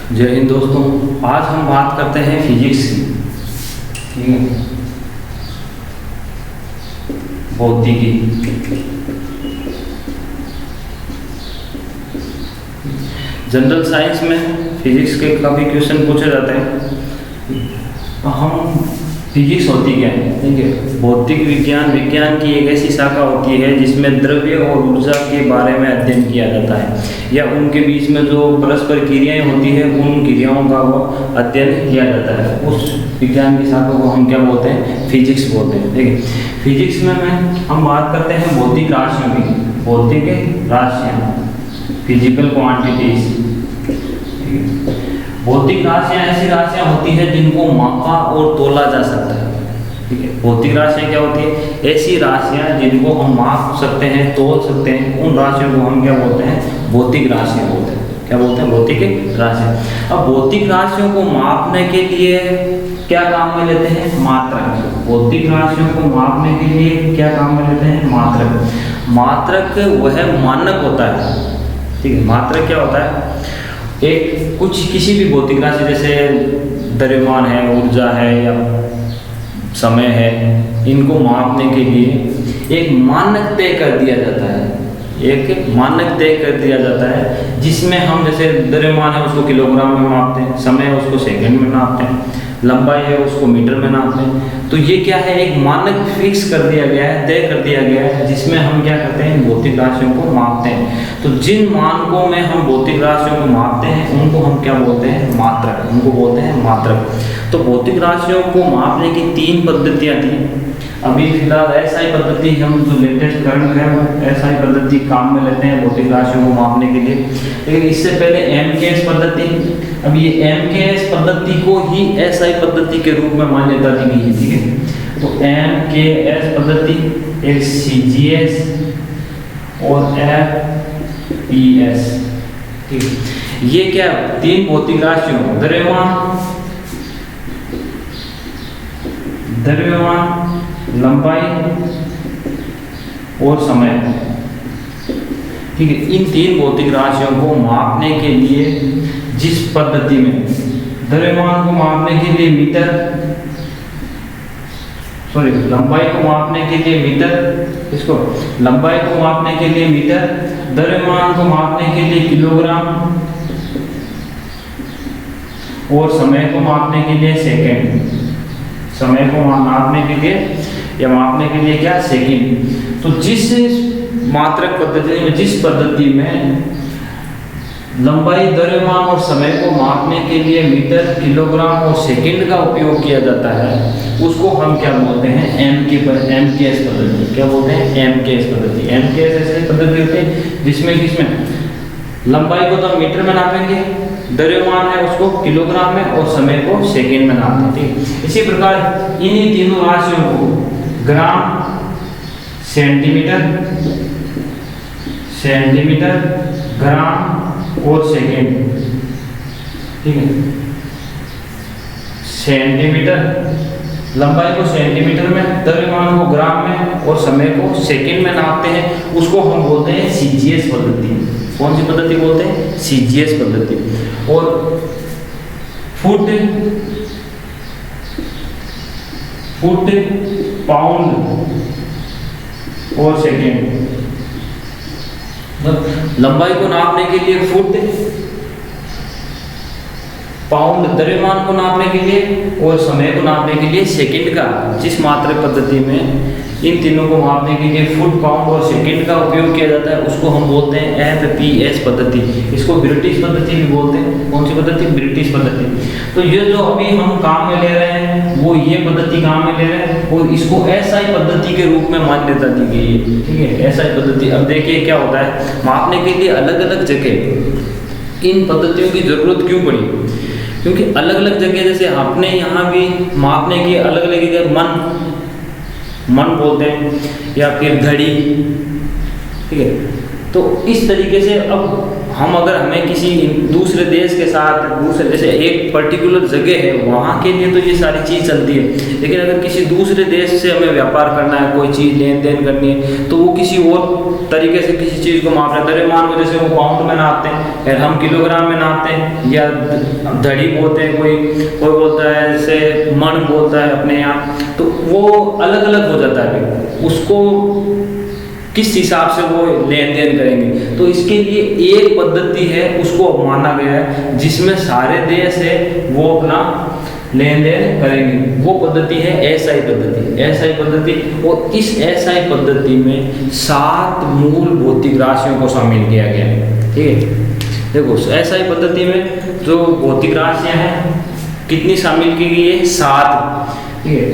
जय हिंद दोस्तों। आज हम बात करते हैं फिजिक्स की। ठीक है, भौतिकी। जनरल साइंस में फिजिक्स के काफ़ी क्वेश्चन पूछे जाते हैं। हम फिजिक्स होती क्या है? ठीक है, भौतिक विज्ञान की एक ऐसी शाखा होती है जिसमें द्रव्य और ऊर्जा के बारे में अध्ययन किया जाता है, या उनके बीच में जो परस्पर क्रियाएं होती है उन क्रियाओं का वो अध्ययन किया जाता है। उस विज्ञान की शाखा को हम क्या बोलते हैं? फिजिक्स बोलते हैं। ठीक है, फिजिक्स में हम बात करते हैं भौतिक राशियों की। भौतिक राशियाँ, फिजिकल क्वांटिटीज। भौतिक राशियाँ ऐसी राशियाँ होती हैं जिनको मापा और तोला जा सकता है। ठीक है, भौतिक राशियाँ क्या होती है? ऐसी राशियाँ जिनको हम माप सकते हैं, तोल सकते हैं, उन राशियों को हम क्या बोलते हैं? भौतिक राशियाँ बोलते हैं। क्या बोलते हैं? भौतिक राशियाँ। अब भौतिक राशियों को मापने के लिए क्या काम में लेते हैं? मात्रक। भौतिक राशियों को मापने के लिए क्या काम में लेते हैं? मात्रक। मात्रक वह मानक होता है। ठीक है, मात्रक क्या होता है? एक किसी भी भौतिक राशि, जैसे द्रव्यमान है, ऊर्जा है या समय है, इनको मापने के लिए एक मानक तय कर दिया जाता है। एक मानक तय कर दिया जाता है जिसमें हम, जैसे द्रव्यमान है उसको किलोग्राम में मापते हैं, समय है उसको सेकंड में नापते हैं, लंबाई है उसको मीटर में नापते हैं। तो ये क्या है? एक मानक फिक्स कर दिया गया है, तय कर दिया गया है, जिसमें हम क्या करते हैं? भौतिक राशियों को मापते हैं। तो जिन मानकों में हम भौतिक राशियों को मापते हैं उनको हम क्या बोलते हैं? मात्रक। उनको बोलते हैं मात्रक। तो भौतिक राशियों को मापने की 3 पद्धतियाँ थी। अभी फिलहाल एसआई पद्धति, हम जो लेटेस्ट करंट है वो एसआई पद्धति काम में लेते हैं भौतिक राशियों को मापने के लिए। लेकिन इससे पहले एमकेएस पद्धति, अब ये एमकेएस पद्धति को ही एसआई पद्धति के रूप में मान्यता दी गई है। ठीक है, तो एमकेएस पद्धति, एक सीजीएस और एफईएस। ठीक है, ये क्या? 3 भौतिक राशियों, द्रव्यमान, लंबाई और समय। ठीक है, इन 3 भौतिक राशियों को मापने के लिए जिस पद्धति में द्रव्यमान को मापने के लिए मीटर, लंबाई को मापने के लिए मीटर, इसको लंबाई को मापने के लिए मीटर, द्रव्यमान को मापने के लिए किलोग्राम और समय को मापने के लिए सेकंड। समय को मापने के लिए या मापने के लिए क्या? सेकंड। तो जिस मात्रक पद्धति में, जिस पद्धति में लंबाई, द्रव्यमान और समय को मापने के लिए मीटर, किलोग्राम और सेकंड का उपयोग किया जाता है, उसको हम क्या बोलते हैं? एमकेएस पद्धति। क्या बोलते हैं? एमकेएस पद्धति। एमकेएस ऐसी पद्धति होती है जिसमें लंबाई को तो हम मीटर में नापेंगे, द्रव्यमान है उसको किलोग्राम में और समय को सेकंड में नापते हैं। इसी प्रकार इन्हीं तीनों राशियों को ग्राम, सेंटीमीटर, ग्राम और सेकंड। ठीक है, सेंटीमीटर, लंबाई को सेंटीमीटर में, द्रव्यमान को ग्राम में और समय को सेकंड में नापते हैं। उसको हम बोलते हैं सीजीएस पद्धति। कौन सी पद्धति बोलते हैं? सीजीएस पद्धति। और फुट, पाउंड और सेकंड। लंबाई को नापने के लिए फुट, पाउंड, द्रव्यमान को नापने के लिए और समय को नापने के लिए सेकंड का, जिस मात्रक पद्धति में इन तीनों को मापने के लिए फुट, पाउंड और सेकंड का उपयोग किया जाता है, उसको हम बोलते हैं एफपीएस पद्धति। इसको ब्रिटिश पद्धति भी बोलते हैं। कौन सी पद्धति? ब्रिटिश पद्धति। तो ये जो अभी हम काम में ले रहे हैं वो ये पद्धति काम में ले रहे हैं और इसको एसआई पद्धति के रूप में मान्यता दी गई है। ठीक है, एसआई पद्धति। अब देखिए क्या होता है, मापने के लिए अलग अलग जगह इन पद्धतियों की जरूरत क्यों पड़ी? क्योंकि अलग अलग जगह, जैसे अपने यहाँ भी मापने की अलग अलग जगह मन बोलते हैं या फिर घड़ी। ठीक है, तो इस तरीके से अब हम अगर हमें किसी दूसरे देश के साथ दूसरे जैसे एक पर्टिकुलर जगह है वहाँ के लिए तो ये सारी चीज़ चलती है, लेकिन अगर किसी दूसरे देश से हमें व्यापार करना है, कोई चीज़ लेन देन करनी है, तो वो किसी और तरीके से किसी चीज़ को माप रहे हैं। द्रव्यमान को जैसे वो पाउंड में नापते हैं, फिर हम किलोग्राम में नापते हैं, या धड़ी बोलते हैं, कोई बोलता है जैसे मन बोलता है अपने यहाँ, तो वो अलग अलग हो जाता है। उसको किस हिसाब से वो लेन देन करेंगे, तो इसके लिए एक पद्धति है उसको माना गया है जिसमें सारे देश है वो अपना लेन देन करेंगे, वो पद्धति है एसआई पद्धति। एसआई पद्धति, और इस एसआई पद्धति में 7 मूल भौतिक राशियों को शामिल किया गया है। ठीक है, देखो एसआई पद्धति में जो भौतिक राशियां हैं कितनी शामिल की गई है, 7। ठीक है,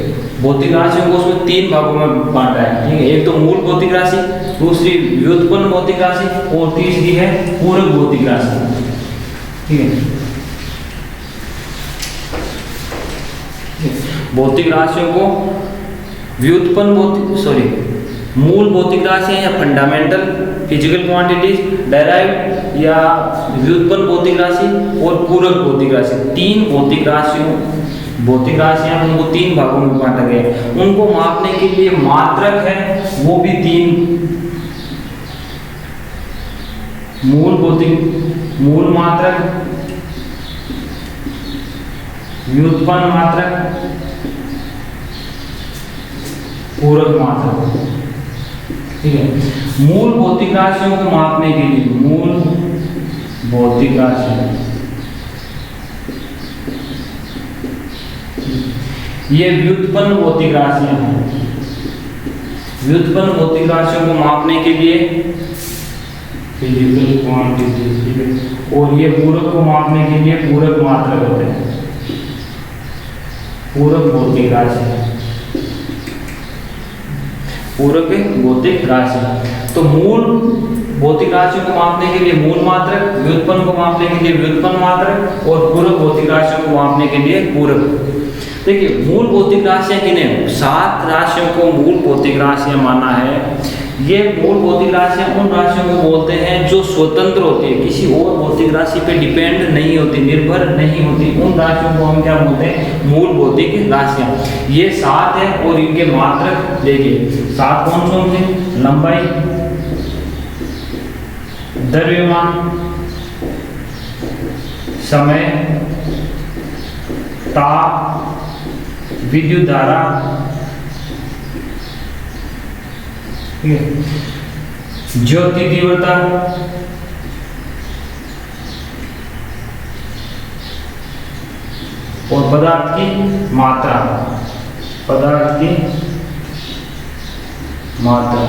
भौतिक राशियों को उसमें 3 भागों में बांटा है। ठीक है, एक तो मूल भौतिक राशि, दूसरी व्युत्पन्न भौतिक राशि, और तीसरी है पूरक भौतिक राशि। ठीक है, भौतिक राशियों को मूल भौतिक राशियां या फंडामेंटल फिजिकल क्वांटिटीज, डेराइव्ड या व्युत्पन्न भौतिक राशि और पूरक भौतिक राशि, 3 भौतिक राशियां उनको 3 भागों में बांटा गया है। उनको मापने के लिए मात्रक है, वो भी 3 मूल मात्रक, व्युत्पन्न मात्रक, पूरक मात्रक। ठीक है, मूल भौतिक राशियों को मापने के लिए मूल भौतिक राशि, ये व्युत्पन्न भौतिक राशियां हैं। व्युत्पन्न भौतिक राशियों को मापने के लिए फिजिकल क्वांटिटी, ठीक है, और ये पूरक को मापने के लिए पूरक मात्रक होते हैं, पूरक भौतिक राशि, पूरक भौतिक राशि। तो मूल भौतिक राशियों को मापने के लिए मूल मात्रक, व्युत्पन्न को मापने के लिए व्युत्पन्न मात्रक, और पूरक भौतिक राशियों को मापने के लिए पूरक। देखिए, मूल भौतिक राशियां किन्हें, 7 राशियों को मूल भौतिक राशियां माना है। ये मूल भौतिक राशियां उन राशियों को बोलते हैं जो स्वतंत्र होती है, किसी और भौतिक राशि पे डिपेंड नहीं होती, निर्भर नहीं होती, उन राशियों को हम क्या बोलते हैं, मूल भौतिक राशियां। ये 7 है, और इनके मात्रक देखिए 7 कौन से, लंबाई, द्रव्यमान, समय, ताप, विद्युत धारा, ज्योति तीव्रता, और पदार्थ की मात्रा, पदार्थ की मात्रा।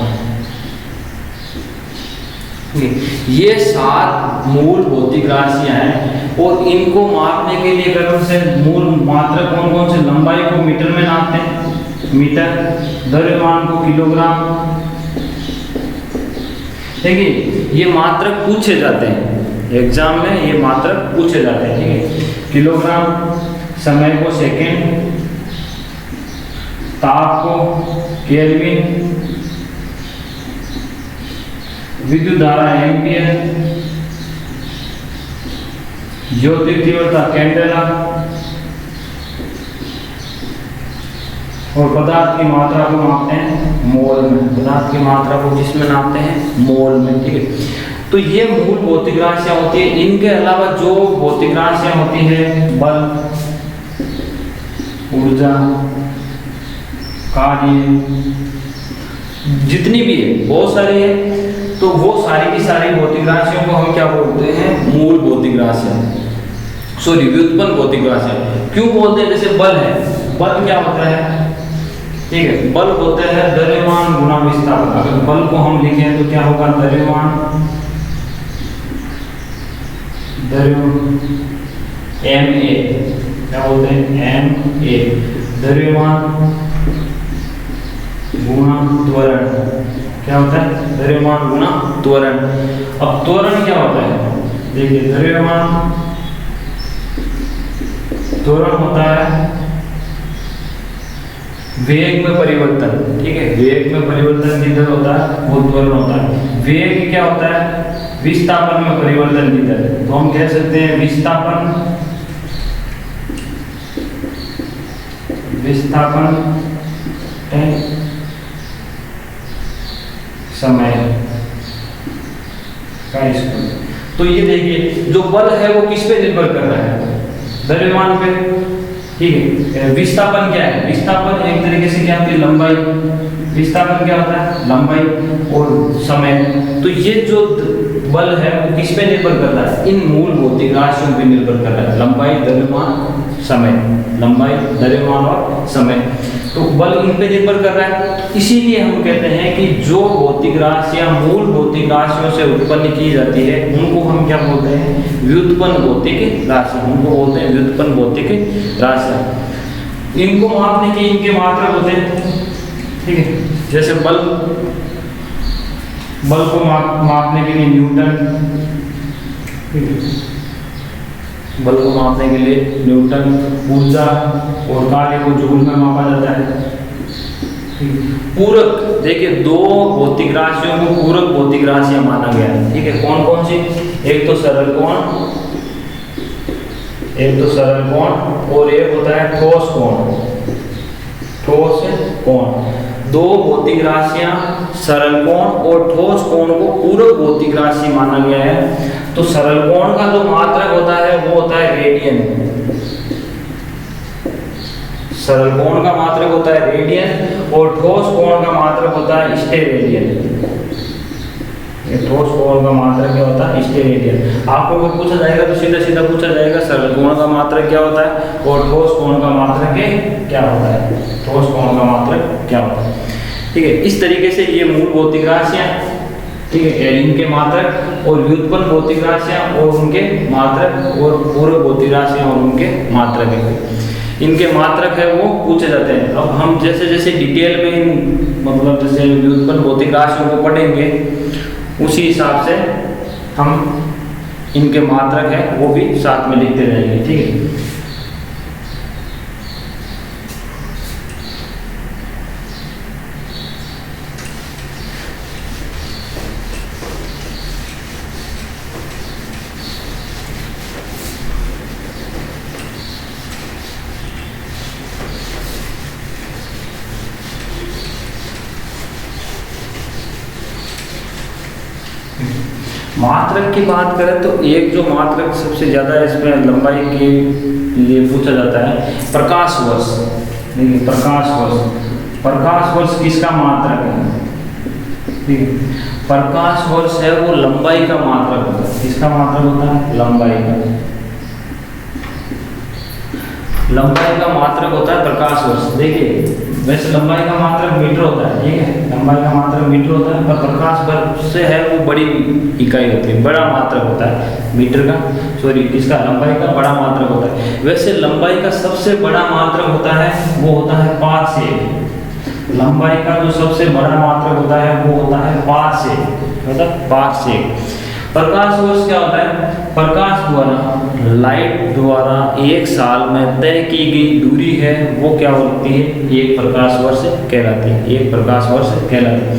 ये 7 मूल भौतिक राशियां हैं, और इनको मापने के लिए क्रम से मूल मात्रक कौन से, लंबाई को मीटर में नापते हैं, मीटर, द्रव्यमान को किलोग्राम। देखिए, ये मात्रक पूछे जाते हैं एग्जाम में, ये मात्रक पूछे जाते हैं। ठीक है, किलोग्राम, समय को सेकेंड, ताप को केल्विन, विद्युत धारा एम्पियर, ज्योति तीव्रता कैंडेला, और पदार्थ की मात्रा को नापते हैं मोल में, पदार्थ की मात्रा को किसमें नापते हैं, मोल में। ठीक है, तो ये मूल भौतिक राशियां होती है। इनके अलावा जो भौतिक राशियां होती है, बल, ऊर्जा, कार्य, जितनी भी है, बहुत सारी है, तो वो सारी की सारी भौतिक राशियों को हम क्या बोलते हैं, मूल भौतिक राशियां, सॉरी व्युत्पन्न भौतिक राशियां। क्यों बोलते हैं, जैसे बल है, बल क्या होता है, ठीक है, बल होता है द्रव्यमान गुणा विस्थापन। अगर बल को हम लिखें तो क्या होगा, द्रव्यमान MA, क्या बोलते हैं, MA, द्रव्यमान गुणा त्वरण, क्या होता है, द्रव्यमान गुणा त्वरण। अब त्वरण क्या होता है, देखिए द्रव्यमान त्वरण होता है वेग में परिवर्तन, ठीक है, वेग में परिवर्तन किधर होता है, वो त्वरण होता है। वेग क्या होता है, विस्थापन में परिवर्तन किधर, तो हम कह सकते हैं विस्थापन समय का स्क्वायर। तो ये देखिए जो बल है वो किस पे निर्भर कर रहा है, द्रव्यमान पे, ठीक है। विस्थापन क्या है, विस्थापन एक तरीके से क्या होती है, लंबाई, विस्थापन क्या होता है, लंबाई और समय। तो ये जो बल है वो किस पे निर्भर कर रहा है, इन मूल भौतिक राशियों पे निर्भर कर रहा है, लंबाई, द्रव्यमान, समय, लंबाई, द्रव्यमान और समय। तो बल इन पे निर्भर कर रहा है। इसीलिए हम कहते हैं कि जो भौतिक राशियां मूल भौतिक राशियों से उत्पन्न की जाती है उनको हम क्या बोलते हैं, व्युत्पन्न भौतिक राशि, उनको बोलते हैं व्युत्पन्न भौतिक राशि। इनको मापने के इनके मात्रक होते हैं, ठीक है। जैसे बल को मापने के लिए न्यूटन, बल को मापने के लिए न्यूटन, ऊर्जा और कार्य को जूल में मापा जाता है। पूरक, देखिए दो भौतिक राशियों को पूरक भौतिक राशियां माना गया है, ठीक है। कौन कौन सी, एक तो सरल कोण, और एक होता है ठोस कोण। दो भौतिक राशियां सरल कोण और ठोस कोण को पूरक भौतिक राशि माना गया है। तो सरल कोण का जो मात्रक होता है वो होता है रेडियन, सरल कोण का मात्रक होता है रेडियन और ठोस कोण का मात्रक होता है स्टेरेडियन। ठोस कोण का मात्रक क्या होता है, स्टेरेडियन। आपको अगर पूछा जाएगा तो सीधा सीधा पूछा जाएगा सरल कोण का मात्रक क्या होता है और ठोस कोण का मात्रक क्या होता है, ठोस कोण का मात्रक क्या होता है, ठीक है। इस तरीके से ये मूल भौतिक राशियां, ठीक है, इनके मात्रक और व्युत्पन्न भौतिक राशियां और उनके मात्रक और पूरक भौतिक राशियां और उनके मात्रक है, इनके मात्रक है वो पूछे जाते हैं। अब हम जैसे जैसे डिटेल में मतलब जैसे व्युत्पन्न भौतिक राशियों को पढ़ेंगे उसी हिसाब से हम इनके मात्रक है वो भी साथ में लिखते रहेंगे, ठीक है। मात्रक की बात करें तो एक जो मात्रक सबसे ज़्यादा इसमें लंबाई के लिए पूछा जाता है प्रकाश वर्ष। देखिए प्रकाश वर्ष किसका मात्रक है, ठीक है। प्रकाश वर्ष है वो लंबाई का मात्रक होता है, किसका मात्रक होता है, लंबाई का मात्रक होता है प्रकाश वर्ष। देखिए वैसे लंबाई का मात्रक मीटर होता है, ठीक है, लंबाई का मात्रक मीटर होता है, पर प्रकाश वर्ष से है वो बड़ी इकाई होती है, बड़ा मात्रक होता है मीटर का, सॉरी इसका लंबाई का बड़ा मात्रक होता है। वैसे लंबाई का सबसे बड़ा मात्रक होता है वो होता है 5 सेक। लंबाई का जो सबसे बड़ा मात्रक होता है वो होता है 5 सेक, मतलब 5 सेक। प्रकाश वर्ष क्या होता है, प्रकाश द्वारा लाइट द्वारा एक साल में तय की गई दूरी है वो क्या होती है, एक प्रकाश वर्ष कहलाती है, एक प्रकाश वर्ष कहलाती है।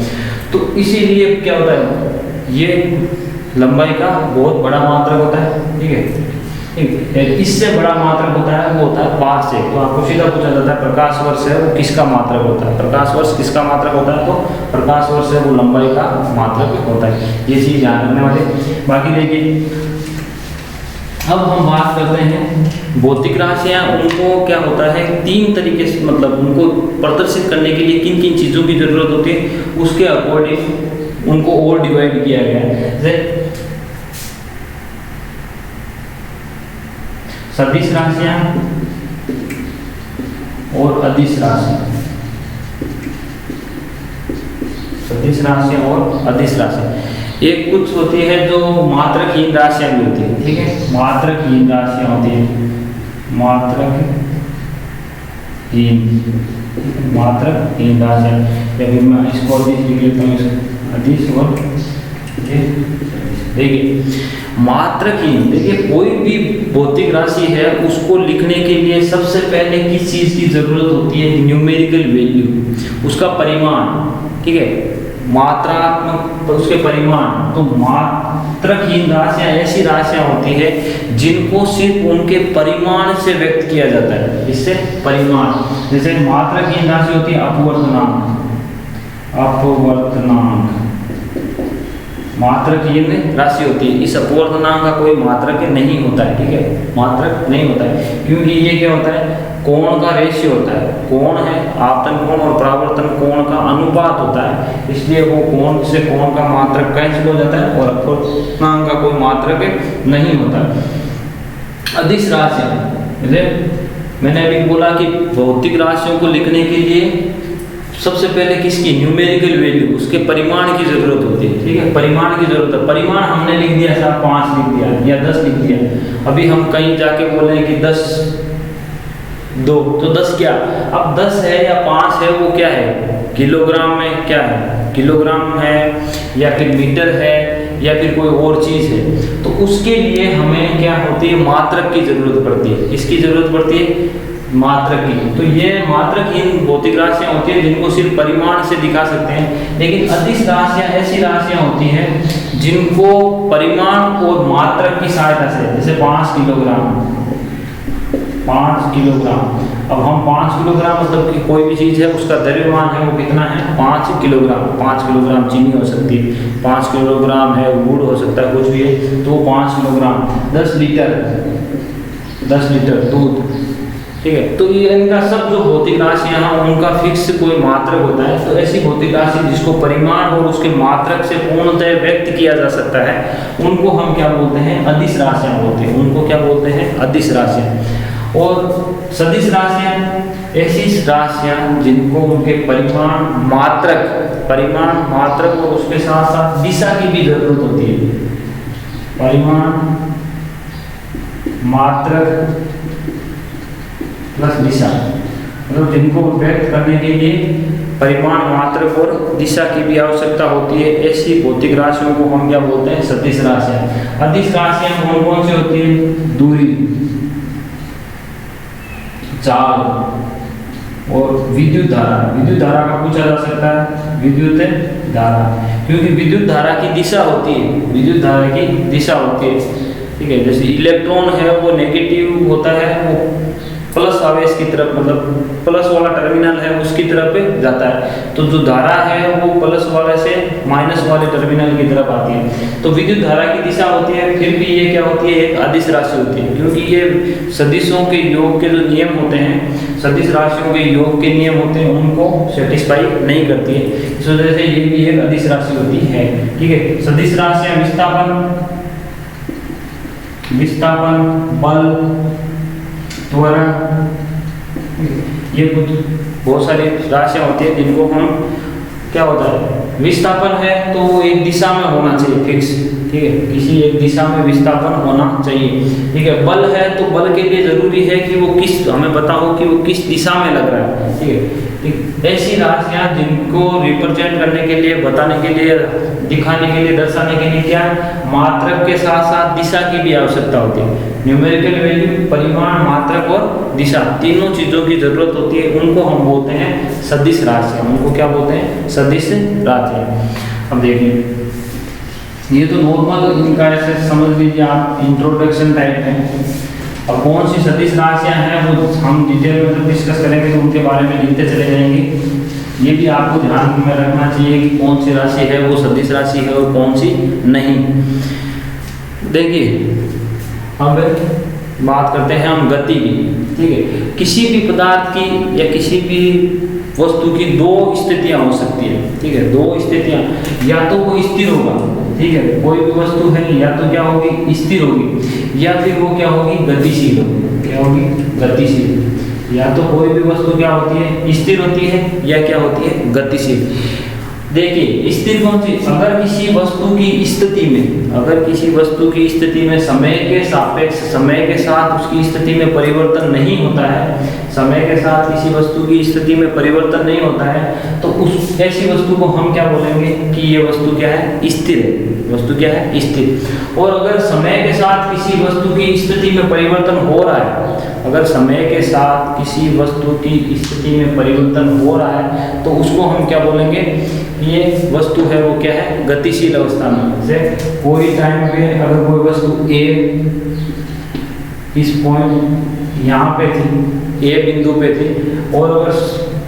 तो इसीलिए क्या होता है, ये लंबाई का बहुत बड़ा मात्रक होता है, ठीक है। इससे बड़ा मात्रक होता है वो होता है 5 सेक। तो आपको सीधा पूछा जाता है प्रकाश वर्ष है वो किसका मात्रक होता है, प्रकाश वर्ष किसका मात्रक होता है, तो प्रकाश वर्ष है वो लंबाई का मात्रक होता है। ये चीज़ ध्यान रखने वाले। बाकी देखिए अब हम बात करते हैं भौतिक राशियाँ, उनको क्या होता है 3 तरीके से, मतलब उनको प्रदर्शित करने के लिए किन किन चीज़ों की जरूरत होती है उसके अकॉर्डिंग उनको और डिवाइड किया गया है। जैसे सदिश राशियां और अदिश राशियां, सदिश राशियां और अदिश राशियां। एक कुछ होती है जो मात्रकहीन राशियां भी होती है, ठीक है, मात्रकहीन राशियां होती है, मात्रकहीन राशियां, या फिर मैं इसको अदिश लिख लेता हूँ, अदिश और देखिए मात्रकहीन, देखिए कोई भी भौतिक राशि है उसको लिखने के लिए सबसे पहले किस चीज़ की जरूरत होती है? न्यूमेरिकल वैल्यू, उसका परिमाण, ठीक है, मात्रात्मक उसके परिमाण। तो मात्रकहीन राशियां ऐसी राशियां होती है जिनको सिर्फ उनके परिमाण से व्यक्त किया जाता है, इससे परिमाण। जैसे मात्रकहीन राशि होती है अपवर्तनांक, अपवर्तनांक मात्रकहीन राशि होती है। इस अपवर्तनांक का कोई मात्रक नहीं होता है, ठीक है, मात्रक नहीं होता है, क्योंकि ये क्या होता है? कोण का रेशियो होता है। कोण है आपतन कोण और परावर्तन कोण का अनुपात होता है, इसलिए वो कोण से कोण का मात्रक कैंसिल हो जाता है और अपवर्तनांक का कोई मात्रक नहीं होता। अदिश राशि, मैंने अभी बोला कि भौतिक राशियों को लिखने के लिए सबसे पहले किसकी? न्यूमेरिकल वैल्यू, उसके परिमाण की जरूरत होती है, ठीक है, परिमाण की जरूरत है। परिमाण हमने लिख दिया साहब 5 लिख दिया या 10 लिख दिया। अभी हम कहीं जाके बोले कि 10 2, तो 10 क्या? अब 10 है या 5 है वो क्या है? किलोग्राम में क्या है? किलोग्राम है या फिर मीटर है या फिर कोई और चीज़ है। तो उसके लिए हमें क्या होती है? मात्रक की जरूरत पड़ती है। इसकी जरूरत पड़ती है मात्रक की। तो ये मात्रकहीन भौतिक राशियां होती हैं जिनको सिर्फ परिमाण से दिखा सकते हैं। लेकिन अदिश राशियां ऐसी राशियां होती हैं जिनको परिमाण और मात्रक की सहायता से, जैसे 5 किलोग्राम, 5 किलोग्राम। अब हम 5 किलोग्राम मतलब कि कोई भी चीज़ है उसका द्रव्यमान है वो कितना है? 5 किलोग्राम। 5 किलोग्राम चीनी हो सकती है, 5 किलोग्राम है गुड़ हो सकता है, कुछ भी है, तो 5 किलोग्राम। 10 लीटर दूध, ठीक है। तो ये इनका सब जो भौतिक राशियां हैं उनका फिक्स कोई मात्रक होता है। तो ऐसी भौतिक राशि जिसको परिमाण और उसके मात्रक से पूर्णतः व्यक्त किया जा सकता है उनको हम क्या बोलते हैं? अदिश राशियां बोलते हैं। उनको क्या बोलते हैं? अदिश राशियां। और सदिश राशियां ऐसी राशियां जिनको उनके परिमाण मात्रक और उसके साथ साथ दिशा की भी जरूरत होती है। परिमाण मात्रक प्लस दिशा, मतलब जिनको व्यक्त करने के लिए परिमाण मात्रक और दिशा की भी आवश्यकता होती है, ऐसी भौतिक राशियों को हम क्या बोलते हैं? सदिश राशियां। अदिश राशियां कौन कौन सी होती है? दूरी, चाल और विद्युत धारा। विद्युत धारा का पूछा जा सकता है, विद्युत धारा, क्योंकि विद्युत धारा की दिशा होती है, विद्युत धारा की दिशा होती है, ठीक है। जैसे इलेक्ट्रॉन है वो नेगेटिव होता है, वो प्लस आवेश की तरफ, मतलब प्लस वाला टर्मिनल है उसकी तरफ जाता है। तो जो धारा है वो प्लस वाले से माइनस वाले टर्मिनल की तरफ आती है। तो विद्युत धारा की दिशा होती है, फिर भी ये क्या होती है? एक अदिश राशि होती है, क्योंकि ये सदिशों के योग के जो नियम होते हैं, सदिश राशियों के योग के नियम होते हैं, उनको सेटिस्फाई नहीं करती है। इस वजह से ये भी एक अदिश राशि होती है, ठीक है। सदिश राशियां विस्थापन, बल, त्वरण, ये कुछ बहुत सारी राशियां होती है जिनको हम क्या होता है? विस्थापन है तो वो एक दिशा में होना चाहिए फिक्स, ठीक है, किसी एक दिशा में विस्थापन होना चाहिए, ठीक है। बल है तो बल के लिए जरूरी है कि वो किस, हमें पता हो कि वो किस दिशा में लग रहा है, ठीक है। ऐसी राशियां जिनको रिप्रेजेंट करने के लिए, बताने के लिए, दिखाने के लिए, दर्शाने के लिए क्या मात्रक के साथ साथ दिशा की भी आवश्यकता होती है। न्यूमेरिकल वैल्यू, परिमाण, मात्रक और दिशा, तीनों चीज़ों की जरूरत होती है। उनको हम बोलते हैं सदिश राशियां। उनको क्या बोलते हैं? सदिश राशियां। अब देखिए, ये तो नॉर्मल इनका ऐसे समझ लीजिए आप, इंट्रोडक्शन टाइप है। अब कौन सी सदिश राशियां हैं वो हम डिटेल में जब डिस्कस करेंगे तो उनके बारे में लिखते चले जाएंगे। ये भी आपको ध्यान में रखना चाहिए कि कौन सी राशि है वो सदिश राशि है और कौन सी नहीं। देखिए, अब बात करते हैं हम गति की, ठीक है। किसी भी पदार्थ की या किसी भी वस्तु की दो स्थितियां हो सकती है, ठीक है। दो स्थितियां, या तो वो स्थिर होगा, ठीक है, कोई भी वस्तु है या तो क्या होगी? स्थिर होगी, या फिर वो क्या होगी? गतिशील होगी। क्या होगी? गतिशील। या तो कोई भी वस्तु क्या होती है? स्थिर होती है या क्या होती है? गतिशील। देखिए स्थिर कौन सी, अगर किसी वस्तु की स्थिति में, अगर किसी वस्तु की स्थिति में समय के सापेक्ष, समय के साथ उसकी स्थिति में परिवर्तन नहीं होता है, समय के साथ किसी वस्तु की स्थिति में परिवर्तन नहीं होता है, तो उस ऐसी वस्तु को हम क्या बोलेंगे कि ये वस्तु क्या है, स्थिर है। वस्तु क्या है, स्थिर। और अगर समय के साथ किसी वस्तु की स्थिति में परिवर्तन हो रहा है, अगर समय के साथ किसी वस्तु की स्थिति में परिवर्तन हो रहा है, तो उसको हम क्या बोलेंगे, ये वस्तु है वो क्या है, गतिशील अवस्था में। जैसे कोई टाइम पे अगर कोई वस्तु ए इस पॉइंट यहाँ पे थी, ए बिंदु पे थी, और अगर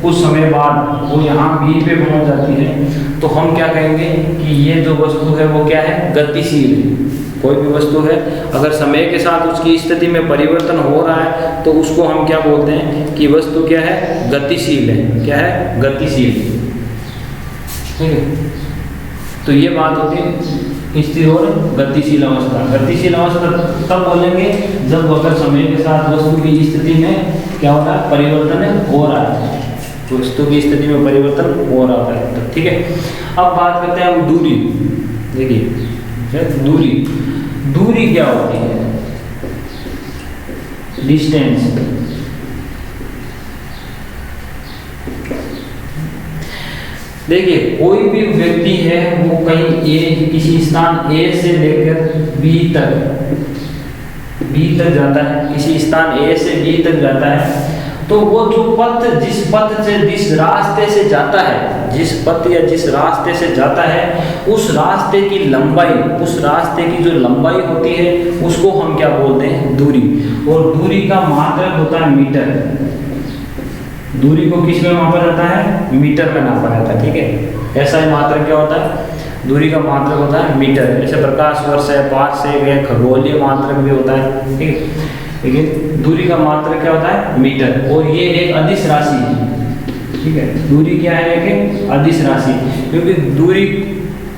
कुछ समय बाद वो यहाँ बी पे पहुँच जाती है, तो हम क्या कहेंगे कि ये जो वस्तु है वो क्या है, गतिशील है। कोई भी वस्तु है अगर समय के साथ उसकी स्थिति में परिवर्तन हो रहा है, तो उसको हम क्या बोलते हैं कि वस्तु क्या है, गतिशील है। क्या है, गतिशील। ठीक है, तो ये बात होती है स्थिर और गतिशील अवस्था। गतिशील अवस्था तब बोलेंगे जब अगर समय के साथ वस्तु की स्थिति में क्या होता है, परिवर्तन हो रहा है, वस्तु की स्थिति में परिवर्तन हो रहा है। तो ठीक है, अब बात करते हैं हम दूरी। देखिए दूरी, दूरी क्या होती है, डिस्टेंस। देखिए कोई भी व्यक्ति है वो कहीं ए, किसी स्थान ए से लेकर बी तक जाता है, किसी स्थान ए से बी तक जाता है, तो वो जो पथ, जिस पथ से, जिस रास्ते से जाता है, जिस पथ या जिस रास्ते से जाता है, उस रास्ते की लंबाई, उस रास्ते की जो लंबाई होती है उसको हम क्या बोलते हैं, दूरी। और दूरी का मात्रक होता है मीटर। दूरी को किस में मापा जाता है, मीटर में नापा जाता है। ठीक है, ऐसा ही मात्रक क्या होता है, दूरी का मात्रक होता है मीटर। जैसे प्रकाश वर्ष है, 5 से खगोलीय मात्रक भी होता है। ठीक है, लेकिन दूरी का मात्रक क्या होता है, मीटर। और ये एक अदिश राशि है। ठीक है, दूरी क्या है, एक अदिश राशि, क्योंकि दूरी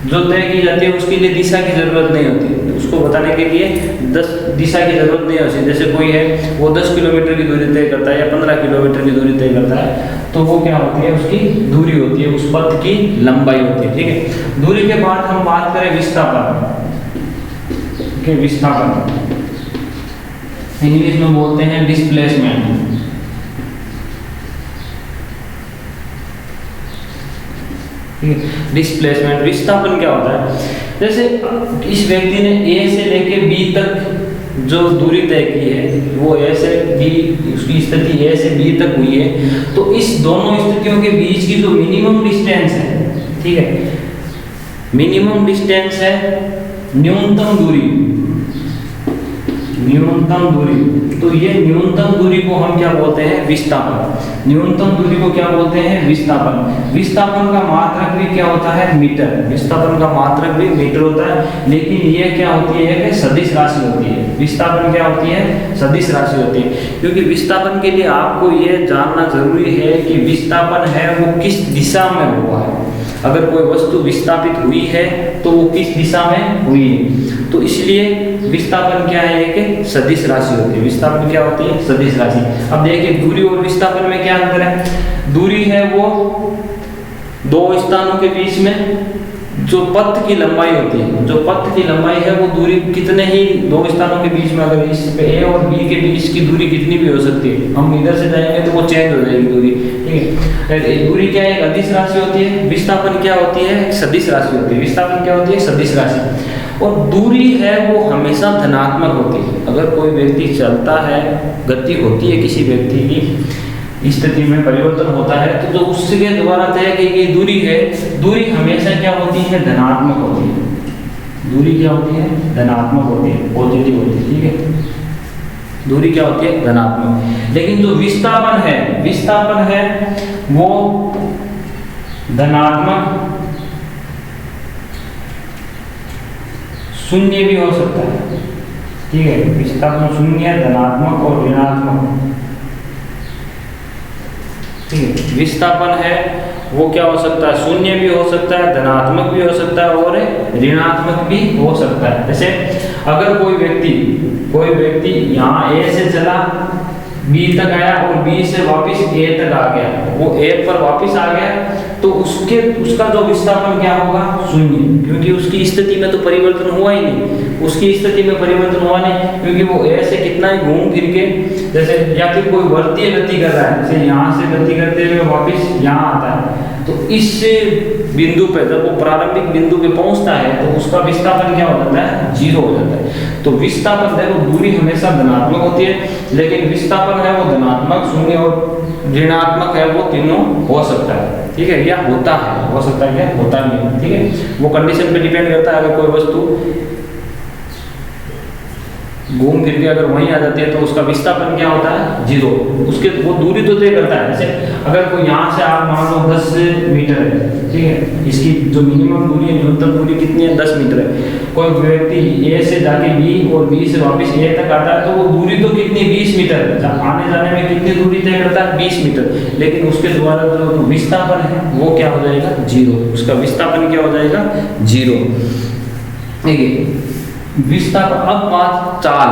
जो तय की जाती है उसके लिए दिशा की जरूरत नहीं होती, उसको बताने के लिए दिशा की जरूरत नहीं होती। जैसे कोई है वो 10 किलोमीटर की दूरी तय करता है या 15 किलोमीटर की दूरी तय करता है, तो वो क्या होती है, उसकी दूरी होती है, उस पथ की लंबाई होती है। ठीक है, दूरी के बाद हम बात करें विस्थापन। ठीक है, विस्थापन इंग्लिश में बोलते हैं डिस्प्लेसमेंट। डिस्प्लेसमेंट, विस्थापन क्या होता है, जैसे इस व्यक्ति ने ए से लेके बी तक जो दूरी तय की है, वो ए से बी, उसकी स्थिति ए से बी तक हुई है, तो इस दोनों स्थितियों के बीच की जो मिनिमम डिस्टेंस है, ठीक है, मिनिमम डिस्टेंस है न्यूनतम दूरी, न्यूनतम दूरी। तो ये न्यूनतम दूरी को हम क्या बोलते हैं, विस्थापन। न्यूनतम दूरी को क्या बोलते हैं, विस्थापन। विस्थापन का मात्रक भी क्या होता है, मीटर। विस्थापन का मात्रक भी मीटर होता है, लेकिन ये क्या होती है कि सदिश राशि होती है। विस्थापन क्या होती है, सदिश राशि होती है, क्योंकि विस्थापन के लिए आपको ये जानना जरूरी है कि विस्थापन है वो किस दिशा में हुआ है। अगर कोई वस्तु विस्थापित हुई है तो वो किस दिशा में हुई है, तो इसलिए विस्थापन क्या है, एक सदिश राशि होती है। विस्थापन क्या होती है, सदिश राशि। अब देखिए दूरी और विस्थापन में क्या अंतर है। दूरी है वो दो स्थानों के बीच में जो पथ की लंबाई होती है, जो पथ की लंबाई है वो दूरी कितने ही दो स्थानों के बीच में, अगर इस पे ए और बी के बीच की दूरी कितनी भी हो सकती है, हम इधर से जाएंगे तो वो चेंज हो जाएगी दूरी। ठीक है, दूरी क्या है, एक अदिश राशि होती है। विस्थापन क्या होती है, एक सदिश राशि होती है। विस्थापन क्या होती है, सदिश राशि। और दूरी है वो हमेशा धनात्मक होती है। अगर कोई व्यक्ति चलता है, गति होती है किसी व्यक्ति की, स्थिति में परिवर्तन होता है, तो जो उसके द्वारा तय की गई दूरी है, दूरी हमेशा क्या होती है, धनात्मक होती है। दूरी क्या होती है, धनात्मक होती है, पॉजिटिव होती है। ठीक है, दूरी क्या होती है, धनात्मक। लेकिन जो विस्थापन है, विस्थापन है वो धनात्मक, शून्य भी हो सकता है। ठीक है, विस्थापन शून्य, धनात्मक और ऋणात्मक। ठीक है, विस्थापन है वो क्या हो सकता है, शून्य भी हो सकता है, धनात्मक भी हो सकता है और ऋणात्मक भी हो सकता है। जैसे अगर कोई व्यक्ति यहाँ ए से चला बी तक आया और बी से वापस ए तक आ गया, वो ए पर वापस आ गया, तो उसका जो विस्थापन क्या होगा, शून्य, क्योंकि उसकी स्थिति में तो परिवर्तन हुआ ही नहीं, उसकी स्थिति में परिवर्तन हुआ नहीं, क्योंकि वो ए से कितना ही घूम फिर के, जैसे या फिर कोई वर्तीय गति कर रहा है, जैसे यहाँ से गति करते हुए वापस यहाँ आता है, तो इस बिंदु पे जब वो प्रारंभिक बिंदु पे पहुंचता है तो उसका विस्थापन क्या हो जाता है, जीरो हो जाता है। तो विस्थापन देखो, दूरी हमेशा धनात्मक होती है, लेकिन विस्थापन है वो धनात्मक, शून्य और ऋणात्मक है, वो तीनों हो सकता है, ठीक है, या होता है, हो सकता है क्या, होता नहीं है, ठीक है, वो कंडीशन पे डिपेंड करता है। अगर कोई वस्तु घूम फिर के अगर वहीं आ जाती है तो उसका विस्थापन क्या होता है, जीरो, उसके वो दूरी तो तय करता है। जैसे अगर कोई यहाँ से आप मान लो 10 मीटर है, ठीक है, इसकी जो मिनिमम दूरी है, न्यूनतम दूरी कितनी है, 10 मीटर है, कोई व्यक्ति ए से जाके बी और बी से वापस ए तक आता है, तो वो दूरी तो कितनी, 20 मीटर, आने जाने में कितनी दूरी तय करता है, 20 मीटर, लेकिन उसके द्वारा जो विस्थापन है वो क्या हो जाएगा, जीरो, उसका विस्थापन क्या हो जाएगा, जीरो, ठीक है। विस्थापन, अब बात चाल,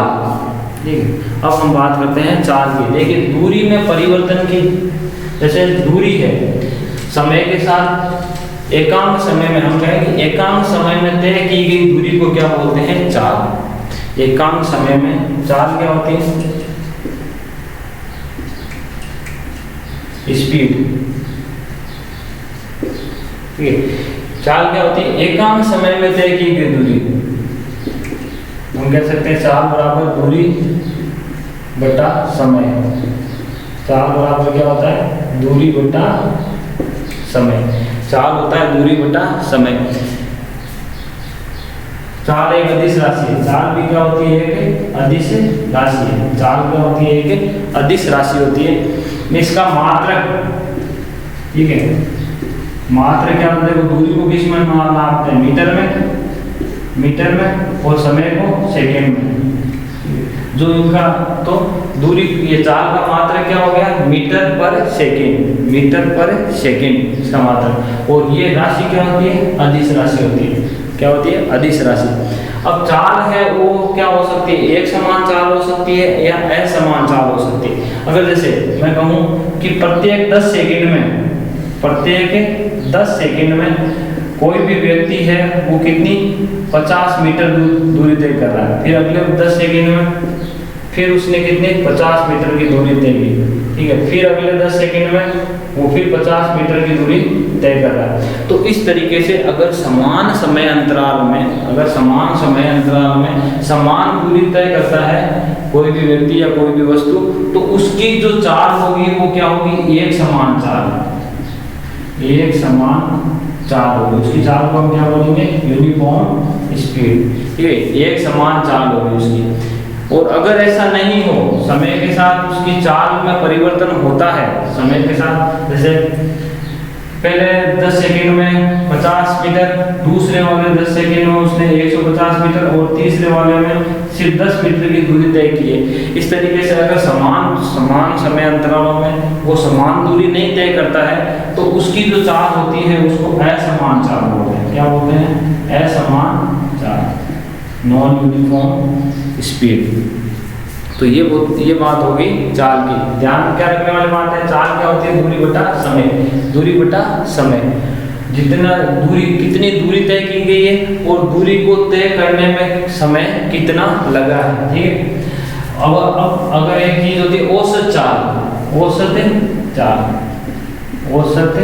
ठीक है, अब हम बात करते हैं चाल की। देखिए दूरी में परिवर्तन की, जैसे दूरी है समय के साथ एकांक समय में, हम कहेंगे एकांक समय में तय की गई दूरी को क्या बोलते हैं, चाल। एकांक समय में चाल क्या होती है, स्पीड, ठीक है, चाल क्या होती है, एकांक समय में तय की गई दूरी, हम कह सकते हैं चाल बराबर दूरी बटा समय। चाल बराबर क्या होता है, दूरी बटा समय, चाल होता है दूरी बटा समय। चाल एक अदिश राशि है, चाल भी क्या होती है, एक अदिश राशि है, चाल क्या होती है, एक अदिश राशि होती है। इसका मात्रक, ठीक है, मात्रक क्या होता है, दूरी को किस में नापते हैं, मीटर में, मीटर में, और समय को सेकंड में, जो इनका तो दूरी, ये चाल का मात्रक क्या हो गया, मीटर पर सेकंड, मीटर पर सेकंड इसका मात्रक, और ये राशि क्या होती है, अदिश राशि होती है, क्या होती है, अदिश राशि। अब चाल है वो क्या हो सकती है, एक समान चाल हो सकती है या असमान चाल हो सकती है। अगर जैसे मैं कहूँ कि प्रत्येक 10 सेकंड में, प्रत्येक 10 सेकंड में कोई भी व्यक्ति है वो कितनी 50 मीटर दूरी तय कर रहा है, फिर अगले 10 सेकंड में फिर उसने कितने 50 मीटर की दूरी तय की, ठीक है, फिर अगले 10 सेकंड में वो फिर 50 मीटर की दूरी तय कर रहा है। तो इस तरीके से अगर समान समय अंतराल में, अगर समान समय अंतराल में समान दूरी तय करता है कोई भी व्यक्ति या कोई भी वस्तु, तो उसकी जो चाल होगी वो क्या होगी, एक समान चाल, एक समान चाल होगी, उसकी चाल को हम क्या बोलेंगे, यूनिफॉर्म स्पीड, ठीक है, एक समान चाल होगी उसकी। और अगर ऐसा नहीं हो, समय के साथ उसकी चाल में परिवर्तन होता है, समय के साथ, जैसे पहले 10 सेकंड में 50 मीटर, दूसरे वाले 10 सेकंड में उसने 150 मीटर और तीसरे वाले में सिर्फ 10 मीटर की दूरी तय की है। इस तरीके से अगर समान समय अंतरालों में वो समान दूरी नहीं तय करता है तो उसकी जो चाल होती है उसको असमान चाल बोलते हैं। क्या बोलते हैं? असमान चाल, नॉन यूनिफॉर्म स्पीड। तो ये बात होगी चाल की। ध्यान क्या रखने वाली बात है, चाल क्या होती है? दूरी बटा समय, दूरी बटा समय। जितना दूरी, कितनी दूरी तय की गई है और दूरी को तय करने में समय कितना लगा है, ठीक है। अब अगर एक चीज होती है औसत चाल, औसत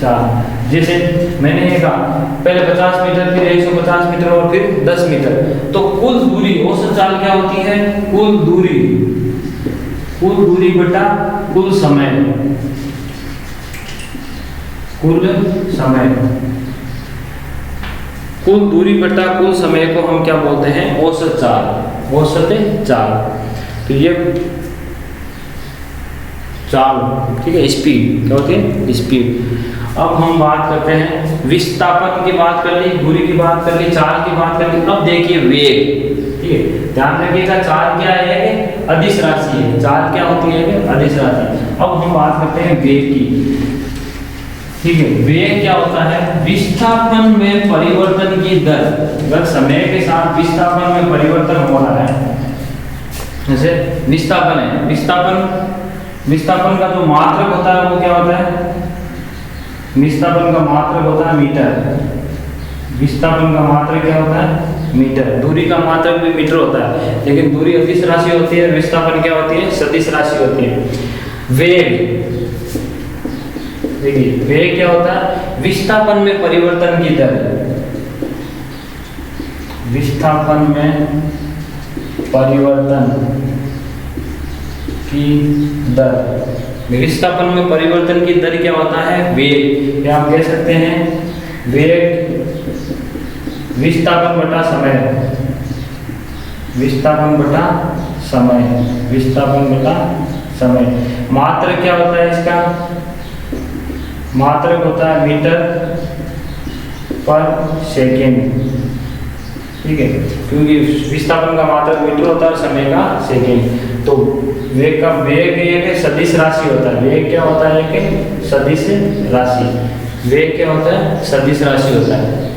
चाल, जैसे मैंने ये कहा पहले 50 मीटर, फिर 150 मीटर और फिर 10 मीटर, तो कुल दूरी, औसत चाल क्या होती है? कुल दूरी बटा कुल समय, कुल दूरी बटा कुल समय को हम क्या बोलते हैं? औसत चाल। तो ये चाल, ठीक है। स्पीड क्या होती है? स्पीड। अब हम बात करते हैं विस्थापन की बात कर ली, दूरी की बात कर ली, चाल की बात कर ली। अब देखिए वेग, ठीक है। ध्यान रखिएगा चाल क्या है? अदिश राशि है। चाल क्या होती है? अदिश राशि। अब हम बात करते हैं वेग की, ठीक है। वेग क्या होता है? विस्थापन में परिवर्तन की दर। अगर समय के साथ विस्थापन में परिवर्तन हो रहा है जैसे विस्थापन है, विस्थापन का जो मात्रक होता है वो क्या होता है? विस्थापन का मात्रक होता है मीटर। विस्थापन का मात्रक क्या होता है? मीटर। दूरी का मात्रक भी मीटर होता है, लेकिन दूरी अदिश राशि होती है, विस्थापन क्या होती है? सदिश राशि होती है। वेग, देखिए वेग क्या होता है? विस्थापन में परिवर्तन की दर। विस्थापन में परिवर्तन की दर, विस्थापन में परिवर्तन की दर क्या होता है? वेग। या आप कह सकते हैं वेग विस्थापन बटा समय, विस्थापन बटा समय, विस्थापन बटा समय। मात्रक क्या होता है इसका? मात्रक होता है मीटर पर सेकेंड, ठीक है, क्योंकि विस्थापन का मात्रक मीटर होता है, समय का सेकेंड। तो वेग का वेग एक सदिश राशि होता है। वेग क्या होता है? एक सदिश राशि। वेग क्या होता है? सदिश राशि होता है,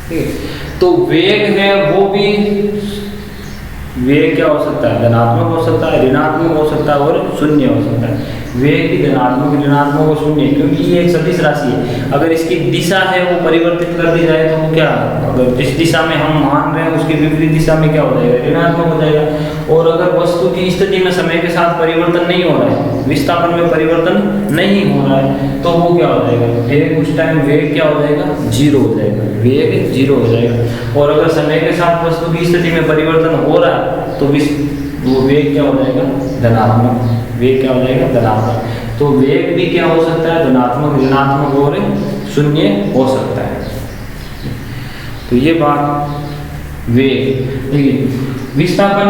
ठीक है। तो वेग है वो भी, वेग क्या हो सकता है? धनात्मक हो सकता है, ऋणात्मक हो सकता है और शून्य हो सकता है। वेग भी धनात्मक, ऋणात्मक और शून्य, क्योंकि ये एक सदिश राशि है। अगर इसकी दिशा है वो परिवर्तित कर दी जाए तो वो क्या, अगर जिस दिशा में हम मान रहे हैं उसकी विपरीत दिशा में क्या हो जाएगा? ऋणात्मक हो जाएगा। और अगर वस्तु की स्थिति में समय के साथ परिवर्तन नहीं हो रहा है, विस्थापन में परिवर्तन नहीं हो रहा है, तो वो क्या हो जाएगा? वेग उस टाइम वेग क्या हो जाएगा? जीरो हो जाएगा, वेग जीरो हो जाएगा। और अगर समय के साथ वस्तु की स्थिति में परिवर्तन हो रहा है तो वो वेग क्या हो जाएगा? धनात्मक। वेग क्या हो जाएगा? धनात्मक। तो वेग भी क्या हो सकता है? धनात्मक, ऋणात्मक और शून्य हो सकता है। तो ये बात वेग। देखिए विस्थापन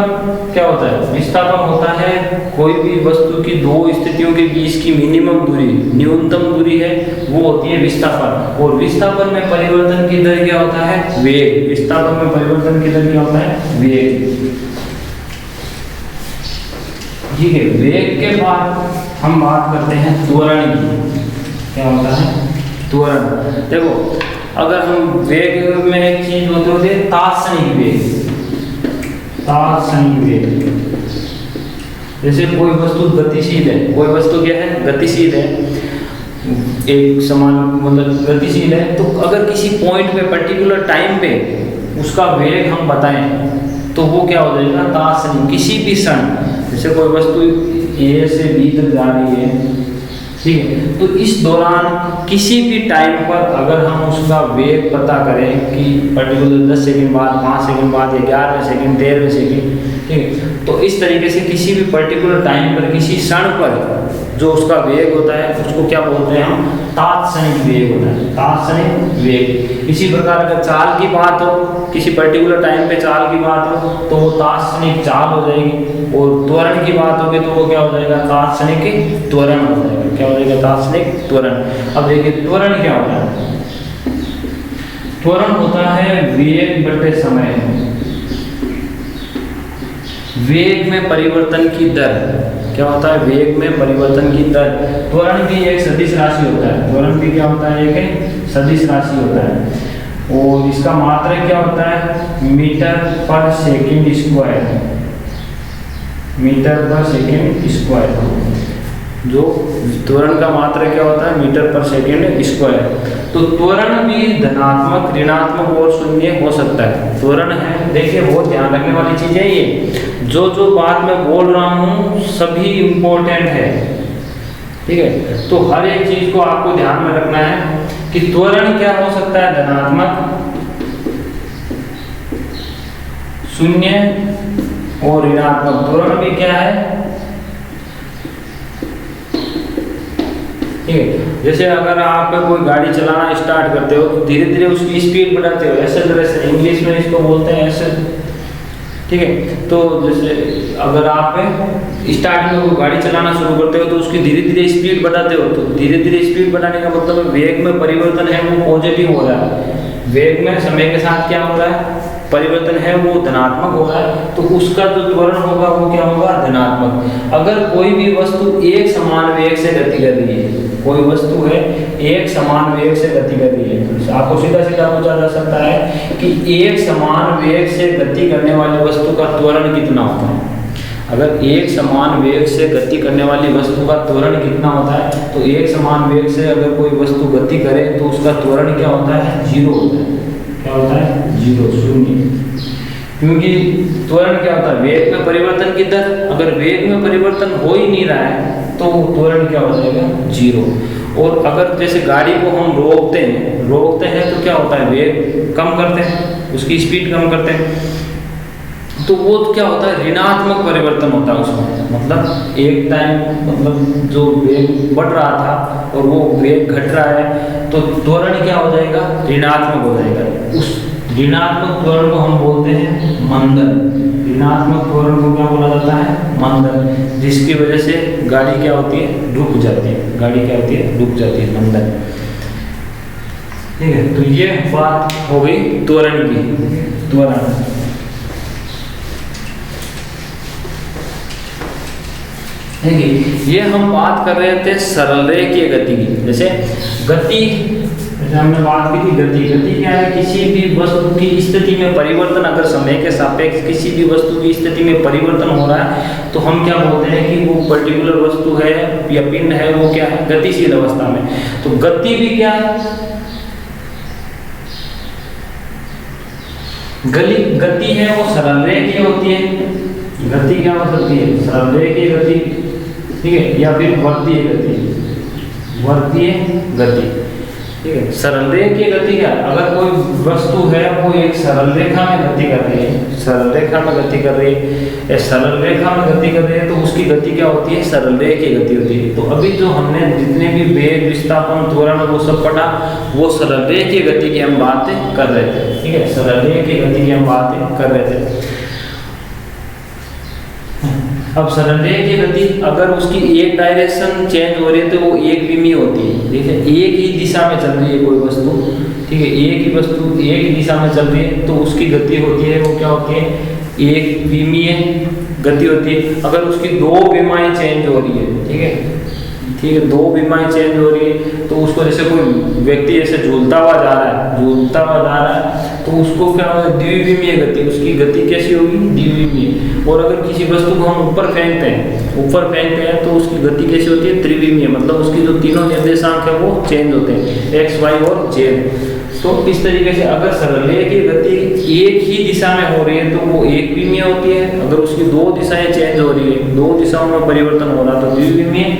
क्या होता है? विस्थापन होता है कोई भी वस्तु की दो स्थितियों के बीच की मिनिमम दूरी, न्यूनतम दूरी है, वो होती है विस्थापन। और विस्थापन में परिवर्तन की दर क्या होता है? वेग। विस्थापन में परिवर्तन की दर क्या होता है? वेग, ठीक है। वेग के बाद हम बात करते हैं त्वरण की। क्या होता है? त्वरण। देखो अगर हम वेग में एक चीज होते हैं तात्क्षणिक वेग, तात्क्षणिक वेग। जैसे कोई वस्तु गतिशील है, कोई वस्तु क्या है? गतिशील है, एक समान मतलब गतिशील है, तो अगर किसी पॉइंट पे पर्टिकुलर टाइम पे उसका वेग हम बताएं तो वो क्या हो जाएगा? तात्क्षणिक। किसी भी क्षण, जैसे कोई वस्तु ए से बी तक जा रही है, ठीक है, तो इस दौरान किसी भी टाइम पर अगर हम उसका वेग पता करें कि पर्टिकुलर 10 सेकंड बाद, 5 सेकंड बाद, 11वें सेकंड, 13वें सेकंड, ठीक है, तो इस तरीके से किसी भी पर्टिकुलर टाइम पर, किसी क्षण पर जो उसका वेग होता है उसको क्या बोलते हैं हम? तात्क्षणिक वेग होता है, तात्क्षणिक वेग। इसी प्रकार अगर चाल की बात हो, किसी पर्टिकुलर टाइम पे चाल की बात हो तो वो तात्क्षणिक चाल हो जाएगी। और त्वरण की बात होगी तो वो क्या हो जाएगा? तात्क्षणिक त्वरण हो जाएगा। क्या हो जाएगा? तात्क्षणिक त्वरण। अब देखिए त्वरण क्या होता है? त्वरण होता है वेग बटे समय, वेग में परिवर्तन की दर। क्या होता है? वेग में परिवर्तन की दर। त्वरण भी एक सदिश राशि होता है, त्वरण भी क्या होता है? एक सदिश राशि होता है। और इसका मात्रक क्या होता है? मीटर पर सेकंड स्क्वायर, मीटर पर सेकंड स्क्वायर। जो त्वरण का मात्रक क्या होता है? मीटर पर सेकंड स्क्वायर। तो त्वरण भी धनात्मक, ऋणात्मक और शून्य हो सकता है। त्वरण है, देखिए बहुत ध्यान रखने वाली चीज है ये। जो जो बात मैं बोल रहा हूँ सभी इम्पोर्टेंट है, ठीक है। तो हर एक चीज को आपको ध्यान में रखना है कि त्वरण क्या हो सकता है? धनात्मक, शून्य और ऋणात्मक। त्वरण भी क्या है? ठीक है। जैसे अगर आप कोई गाड़ी चलाना स्टार्ट करते हो तो धीरे धीरे उसकी स्पीड बढ़ाते हो, एक्सेलरेशन इंग्लिश में इसको बोलते हैं एक्सेल, ठीक है। तो जैसे अगर आप स्टार्टिंग में कोई गाड़ी चलाना शुरू करते हो तो उसकी धीरे धीरे स्पीड बढ़ाते हो, तो धीरे धीरे स्पीड बढ़ाने का मतलब वेग में परिवर्तन है वो पॉजिटिव हो रहा है। वेग में समय के साथ क्या हो रहा है? परिवर्तन है वो धनात्मक हो रहा है, तो उसका जो त्वरण होगा वो क्या होगा, धनात्मक। अगर कोई भी वस्तु एक समान वेग से गति कर रही है, कोई वस्तु है एक समान वेग से गति कर रही है, तो आपको सीधा सीधा पूछा जा सकता है कि एक समान वेग से गति करने वाली वस्तु का त्वरण कितना होता है। अगर एक समान वेग से गति करने वाली वस्तु का त्वरण कितना होता है, तो एक समान वेग से अगर कोई वस्तु गति करे तो उसका त्वरण क्या होता है, 0 होता है। क्या होता है, 0, 0। क्योंकि त्वरण क्या होता है, वेग में परिवर्तन की दर। अगर वेग में परिवर्तन हो ही नहीं रहा है तो त्वरण क्या हो जाएगा, 0। और अगर जैसे गाड़ी को हम रोकते हैं तो क्या होता है, वेग कम करते हैं, उसकी स्पीड कम करते हैं, तो वो क्या होता है, ऋणात्मक परिवर्तन होता है उसमें। मतलब एक टाइम मतलब जो वेग बढ़ रहा था और वो वेग घट रहा है, तो त्वरण क्या हो जाएगा, ऋणात्मक हो जाएगा। उस ऋणात्मक त्वरण को हम बोलते हैं मंदन। ऋणात्मक त्वरण को क्या बोला जाता है, मंदन, जिसकी वजह से गाड़ी क्या होती है, रुक जाती है। गाड़ी क्या होती है, रुक जाती है, मंदन। ठीक है, तो ये बात हो गई त्वरण की। त्वरण ये हम बात कर रहे थे सरल रेखीय गति की। जैसे गति, जैसे हमने बात की थी गति क्या है, किसी भी वस्तु की स्थिति में परिवर्तन। अगर समय के सापेक्ष किसी भी वस्तु की स्थिति में परिवर्तन हो रहा है तो हम क्या बोलते हैं कि वो पर्टिकुलर वस्तु है या पिंड है वो क्या है, गतिशील अवस्था में। तो गति भी क्या है, गति है वो सरल रेखीय होती है। गति क्या हो सकती है, सरल रेखीय गति, ठीक है, या फिर वर्तीय गति। वर्तीय गति, ठीक है। सरल रेखीय गति क्या, अगर कोई वस्तु है वो एक सरल रेखा में गति कर रही है, सरल रेखा में गति कर रही है, या सरल रेखा में गति कर रही है, तो उसकी गति क्या होती है, सरल रेखीय गति होती है। तो अभी जो हमने जितने भी वेग, विस्थापन, त्वरण वो सब पढ़ा, वो सरल रेखीय गति की हम बातें कर रहे थे, ठीक है, सरल रेखीय गति की हम बातें कर रहे थे। अब सरल रेखीय गति अगर उसकी एक डायरेक्शन चेंज हो रही है तो वो एक विमीय होती है। देखिए एक ही दिशा में चल रही है कोई वस्तु, ठीक है, एक ही वस्तु एक ही दिशा में चल रही है तो उसकी गति होती है वो क्या होती है, एक विमीय गति होती है। अगर उसकी दो विमाएं चेंज हो रही है, ठीक है, दो विमाएं चेंज हो रही है तो उसको जैसे कोई व्यक्ति ऐसे झूलता हुआ जा रहा है तो उसको क्या होगा, द्विविमीय गति, उसकी गति कैसी होगी, द्विविमीय। और अगर किसी वस्तु को हम ऊपर फेंकते हैं तो उसकी गति कैसी होती है, त्रिविमीय। मतलब उसकी जो तीनों निर्देशांक है वो चेंज होते हैं, एक्स, वाई और जेड। तो इस तरीके से अगर सरल रेखीय गति एक ही दिशा में हो रही है तो वो एक विमीय होती है। अगर उसकी दो दिशाएं चेंज हो रही है, दो दिशाओं में परिवर्तन हो रहा तो द्विविमीय।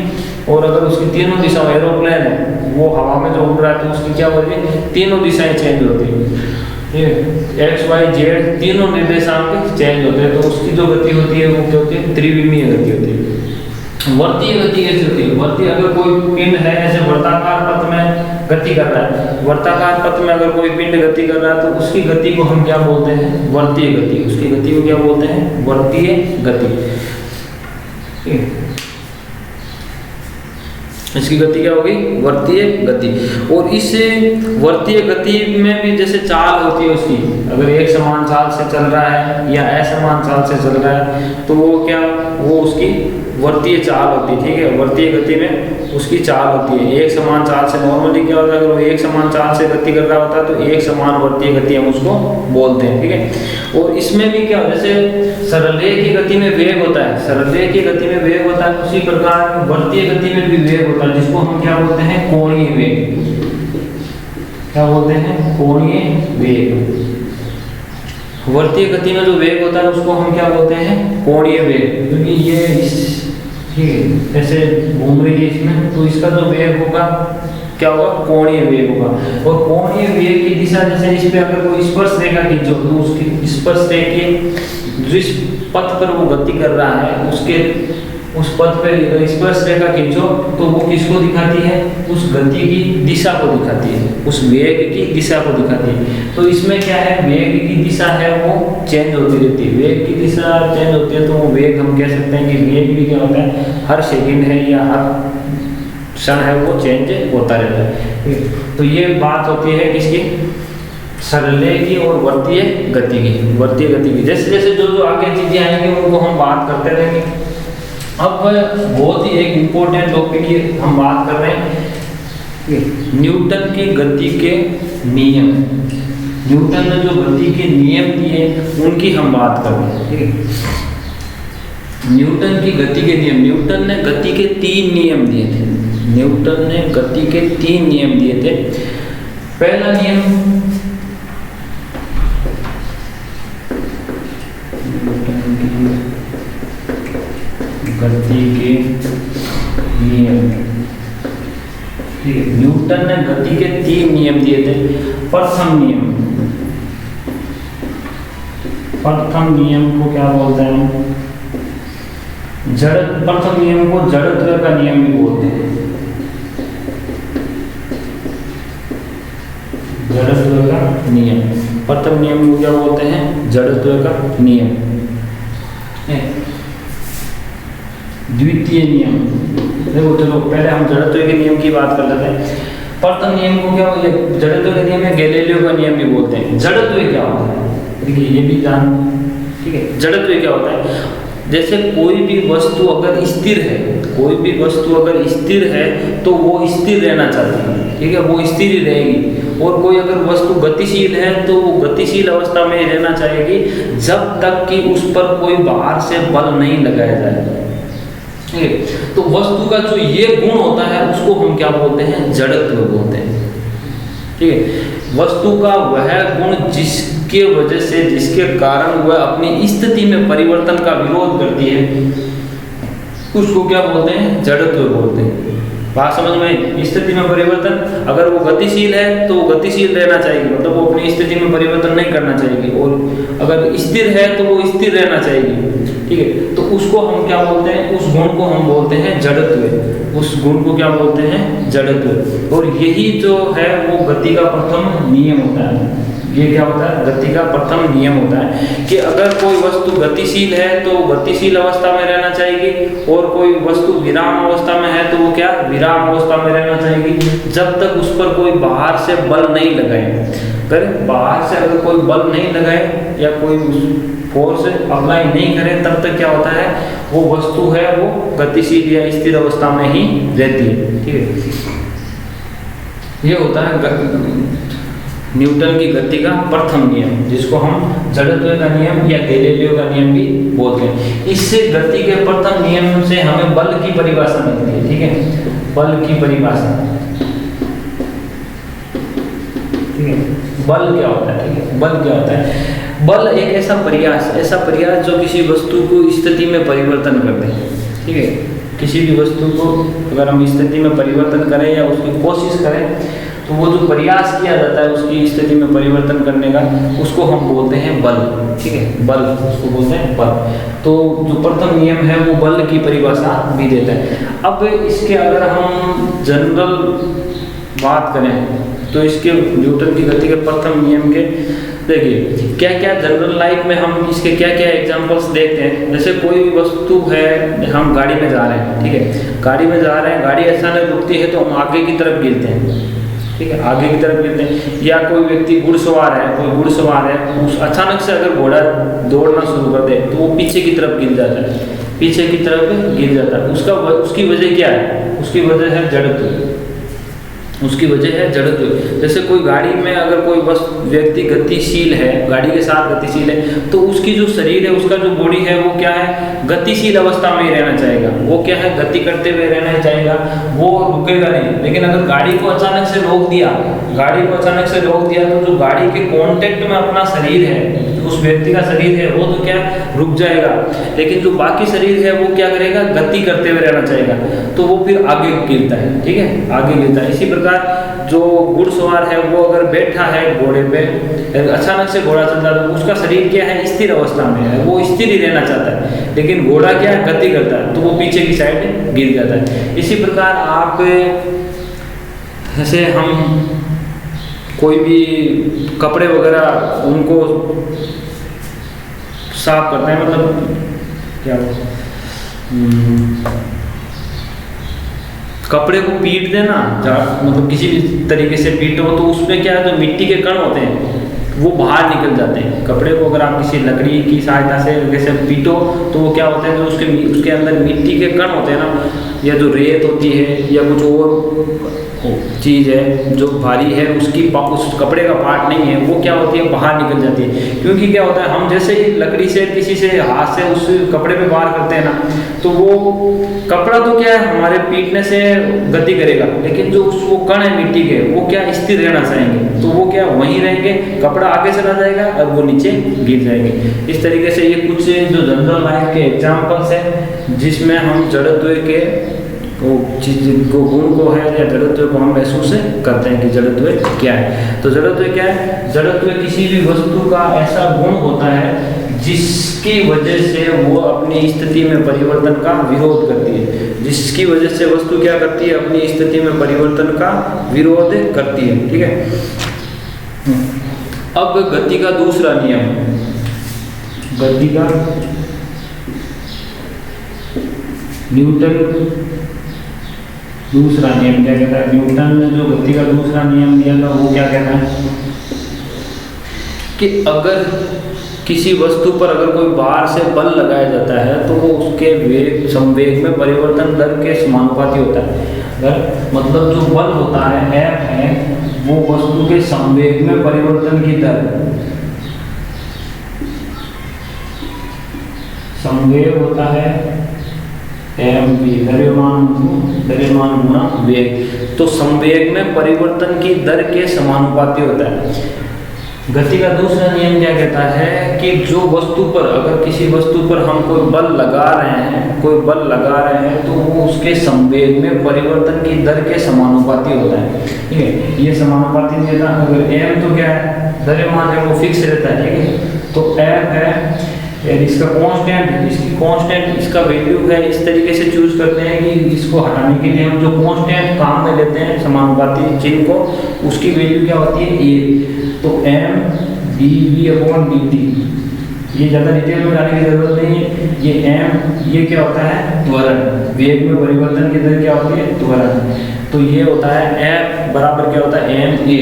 और अगर उसकी तीनों दिशाओं, एरोप्लेन है वो हवा में जो उड़ रहा है तो उसकी क्या हो रही है, तीनों दिशाएं चेंज होती है, ठीक है, एक्स, वाई, जेड तीनों निर्देशांक चेंज होते हैं तो उसकी जो गति होती है वो क्या होती है, त्रिविमीय गति होती है। वर्तीय गति कैसी होती है, वर्तीय अगर कोई पिंड है ऐसे वर्ताकार पथ में गति कर रहा है, वर्ताकार पथ में अगर कोई पिंड गति कर रहा है तो उसकी गति को हम क्या बोलते हैं, वर्तीय गति। उसकी गति को क्या बोलते हैं, वर्तीय गति, ठीक है। इसकी गति क्या होगी, वर्तीय गति। और इस वर्तीय गति में भी जैसे चाल होती है उसकी, अगर एक समान चाल से चल रहा है या असमान चाल से चल रहा है तो वो उसकी वर्तीय चाल होती है, ठीक है। वर्तीय गति में उसकी चाल होती है। एक समान चाल से नॉर्मली क्या होता है, अगर वो एक समान चाल से गति कर रहा होता है तो एक समान वर्तीय गति हम उसको बोलते हैं, ठीक है। और इसमें भी क्या, जैसे सरल रेखीय गति में वेग होता है, सरल रेखीय गति में वेग होता है, उसी प्रकार वर्तीय गति में भी वेग होता है, जिसको हम क्या बोलते हैं, कोणीय वेग। क्या बोलते हैं, कोणीय वेग। वर्तीय गति में जो वेग होता है उसको हम क्या बोलते हैं, कोणीय वेग। क्योंकि ये ठीक है ऐसे घूम रही है इसमें, तो इसका जो वेग होगा क्या होगा, कोणीय वेग होगा। और कोणीय वेग की दिशा, जैसे इस पे अगर कोई स्पर्श रेखा खींचो तो उसकी स्पर्श रेखा जिस पथ पर वो गति कर रहा है उस पथ पे स्पर्श रेखा खींचो तो वो किसको दिखाती है, उस गति की दिशा को दिखाती है, उस वेग की दिशा को दिखाती है। तो इसमें क्या है, वेग की दिशा है वो चेंज होती रहती है। वेग की दिशा चेंज होती है तो वो वेग हम कह सकते हैं कि वेग भी क्या होता है, हर सेकंड है या हर क्षण है वो चेंज होता रहता है। तो ये बात होती है किसकी, सरले की और वर्तीय गति की, वर्तीय गति की। जैसे जैसे जो जो आगे चीजें आएंगी उनको हम बात करते रहेंगे। अब बहुत ही एक इम्पोर्टेंट टॉपिक की हम बात कर रहे हैं, न्यूटन की गति के नियम। न्यूटन ने जो गति के नियम दिए उनकी हम बात कर रहे हैं, ठीक है। न्यूटन की गति के नियम, न्यूटन ने गति के 3 नियम दिए थे। न्यूटन ने गति के 3 नियम दिए थे। पहला नियम, गति के नियम, ठीक है। न्यूटन ने गति के 3 नियम दिए थे। प्रथम नियम, प्रथम नियम को क्या बोलते हैं? प्रथम नियम को जड़त्व का नियम भी बोलते हैं। जड़त्व का नियम, प्रथम नियम को क्या बोलते हैं? जड़त्व का नियम। द्वितीय नियम, देखो चलो पहले हम जड़त्व के नियम की बात कर लेते हैं। प्रथम नियम को क्या, जड़त्व का नियम या गैलीलियो का नियम भी बोलते हैं। जड़त्व क्या होता है, देखिए ये भी जान, ठीक है। जड़त्व क्या होता है? जैसे कोई भी वस्तु अगर स्थिर है, कोई भी वस्तु अगर स्थिर है तो वो स्थिर रहना चाहती है, ठीक है, वो स्थिर ही रहेगी। और कोई अगर वस्तु गतिशील है तो वो गतिशील अवस्था में ही रहना चाहेगी जब तक कि उस पर कोई बाहर से बल नहीं लगाया जाए, ठीक है। तो वस्तु का जो ये गुण होता है उसको हम क्या बोलते हैं? जड़त्व बोलते हैं, ठीक है। वस्तु का वह गुण जिसके वजह से, जिसके कारण वह अपनी स्थिति में परिवर्तन का विरोध करती है, उसको क्या बोलते हैं? जड़त्व बोलते हैं। बात समझ में? स्थिति में परिवर्तन, अगर वो गतिशील है तो वो गतिशील रहना चाहिए, मतलब वो अपनी स्थिति में परिवर्तन नहीं करना चाहिए। और अगर स्थिर है तो वो स्थिर रहना चाहिए, ठीक है। तो उसको हम क्या बोलते हैं? उस गुण को हम बोलते हैं जड़त्व। उस गुण को क्या बोलते हैं? जड़त्व। और यही जो है वो गति का प्रथम नियम होता है। ये क्या होता है? गति का प्रथम नियम होता है कि अगर कोई वस्तु गतिशील है तो गतिशील अवस्था में रहना चाहिए, और कोई वस्तु विराम अवस्था में है तो वो क्या? विराम अवस्था में रहना चाहिए जब तक उस पर कोई बाहर से बल नहीं लगाए। अगर बाहर से अगर कोई बल नहीं लगाए या कोई फोर्स अप्लाई नहीं करे तब तक क्या होता है? वो वस्तु है वो गतिशील या स्थिर अवस्था में ही रहती है, ठीक है। ये होता है न्यूटन की गति का प्रथम नियम, जिसको हम जड़त्व का नियम या गैलीलियो का नियम भी बोलते हैं। इससे गति के प्रथम नियम से हमें बल की परिभाषा मिलती है, ठीक है। बल की परिभाषा, ठीक है। बल क्या होता है, ठीक है। बल क्या होता है? बल एक ऐसा प्रयास जो किसी वस्तु को स्थिति में परिवर्तन कर दे, ठीक है। किसी भी वस्तु को अगर हम स्थिति में परिवर्तन करें या उसकी कोशिश करें तो वो जो प्रयास किया जाता है उसकी स्थिति में परिवर्तन करने का, उसको हम बोलते हैं बल, ठीक है। बल, उसको बोलते हैं बल। तो जो प्रथम नियम है वो बल की परिभाषा भी देता है। अब इसके अगर हम जनरल बात करें तो इसके न्यूटन की गति के प्रथम नियम के देखिए क्या क्या जनरल लाइफ में हम इसके क्या क्या एग्जांपल्स देखते हैं। जैसे कोई भी वस्तु है, हम गाड़ी में जा रहे हैं, ठीक है। गाड़ी में जा रहे हैं, गाड़ी अचानक रुकती है तो हम आगे की तरफ गिरते हैं, ठीक है, आगे की तरफ गिरते हैं। या कोई व्यक्ति घुड़सवार है, कोई घुड़सवार है, उस अचानक से अगर घोड़ा दौड़ना शुरू कर दे तो वो पीछे की तरफ गिर जाता है, पीछे की तरफ गिर जाता है। उसकी वजह क्या है? उसकी वजह है जड़त्व, उसकी वजह है जड़त्व। जैसे कोई गाड़ी में अगर कोई व्यक्ति गतिशील है, गाड़ी के साथ गतिशील है, तो उसकी जो शरीर है, उसका जो बॉडी है वो क्या है? गतिशील अवस्था में ही रहना चाहेगा। वो क्या है? गति करते हुए रहना चाहेगा, वो रुकेगा नहीं। लेकिन अगर गाड़ी को अचानक से रोक दिया, तो जो गाड़ी के कांटेक्ट में अपना शरीर है, उस व्यक्ति का शरीर है, वो तो क्या रुक जाएगा। लेकिन जो बाकी शरीर है वो क्या करेगा? गति करते हुए रहना चाहेगा, तो वो फिर आगे गिरता है, ठीक है, आगे गिरता है। इसी प्रकार जो घुड़सवार है वो अगर बैठा है घोड़े पे, अचानक से घोड़ा चलता है तो उसका शरीर क्या है? स्थिर अवस्था में है, वो स्थिर ही रहना चाहता है। लेकिन घोड़ा क्या है? गति करता है, तो वो पीछे की साइड गिर जाता है। इसी प्रकार आप जैसे हम कोई भी कपड़े वगैरह उनको साफ करते हैं, मतलब क्या कपड़े को पीट देना, मतलब किसी भी तरीके से पीटो तो उसमें क्या है? जो मिट्टी के कण होते हैं, वो बाहर निकल जाते हैं। कपड़े को अगर आप किसी लकड़ी की सहायता से जैसे पीटो तो वो क्या होता है, जो उसके अंदर मिट्टी के कण होते हैं ना, या जो रेत होती है या कुछ और चीज़ है जो भारी है, उस कपड़े का पार्ट नहीं है, वो क्या होती है, बाहर निकल जाती है। क्योंकि क्या होता है, हम जैसे ही लकड़ी से किसी से हाथ से उस कपड़े पे वार करते हैं ना, तो वो कपड़ा तो क्या है हमारे पीटने से गति करेगा, लेकिन जो वो कण है मिट्टी के वो क्या स्थिर रहना चाहेंगे, तो वो क्या वहीं रहेंगे, कपड़ा आगे चला जाएगा और वो नीचे गिर जाएंगे। इस तरीके से ये कुछ जो जनरल लाइफ के एग्जाम्पल्स हैं जिसमें हम जड़त्व के वो चीज को गुण को है या जड़त्व को हम महसूस करते हैं कि जड़त्व क्या है। तो जड़त्व क्या है, जड़त्व किसी भी वस्तु का ऐसा गुण होता है जिसकी वजह से वो अपनी स्थिति में परिवर्तन का विरोध करती है, जिसकी वजह से वस्तु क्या करती है, अपनी स्थिति में परिवर्तन का विरोध करती है। ठीक है। अब गति का दूसरा नियम, गति का न्यूटन दूसरा नियम क्या कहता है, न्यूटन ने जो गति का दूसरा नियम दिया था वो क्या कहता है कि अगर किसी वस्तु पर अगर कोई बाहर से बल लगाया जाता है तो वो उसके वेग संवेग में परिवर्तन दर के समानुपाती होता है। अगर मतलब जो बल होता है F है वो वस्तु के संवेग में परिवर्तन की दर, संवेग होता है mv द्रव्यमान गुना वेग, तो संवेग में परिवर्तन की दर के समानुपाती होता है। गति का दूसरा नियम क्या कहता है कि जो वस्तु पर अगर किसी वस्तु पर हम कोई बल लगा रहे हैं तो वो उसके संवेग में परिवर्तन की दर के समानुपाती होता है। ठीक है, ये समानुपाती नहीं रहता। अगर m तो क्या है, द्रव्यमान है वो फिक्स रहता है। ठीक है, तो f है इसका कांस्टेंट इसका वैल्यू है। इस तरीके से चूज करते हैं कि इसको हटाने के लिए हम जो कांस्टेंट काम में लेते हैं समानुपाती चिन्ह को, उसकी वैल्यू क्या होती है a, तो m dv/dt। ये ज़्यादा डिटेल में जाने की जरूरत नहीं है। ये m ये क्या होता है, त्वरण, वेग में परिवर्तन की दर क्या होती है, त्वरण। तो ये होता है f बराबर क्या होता है ma,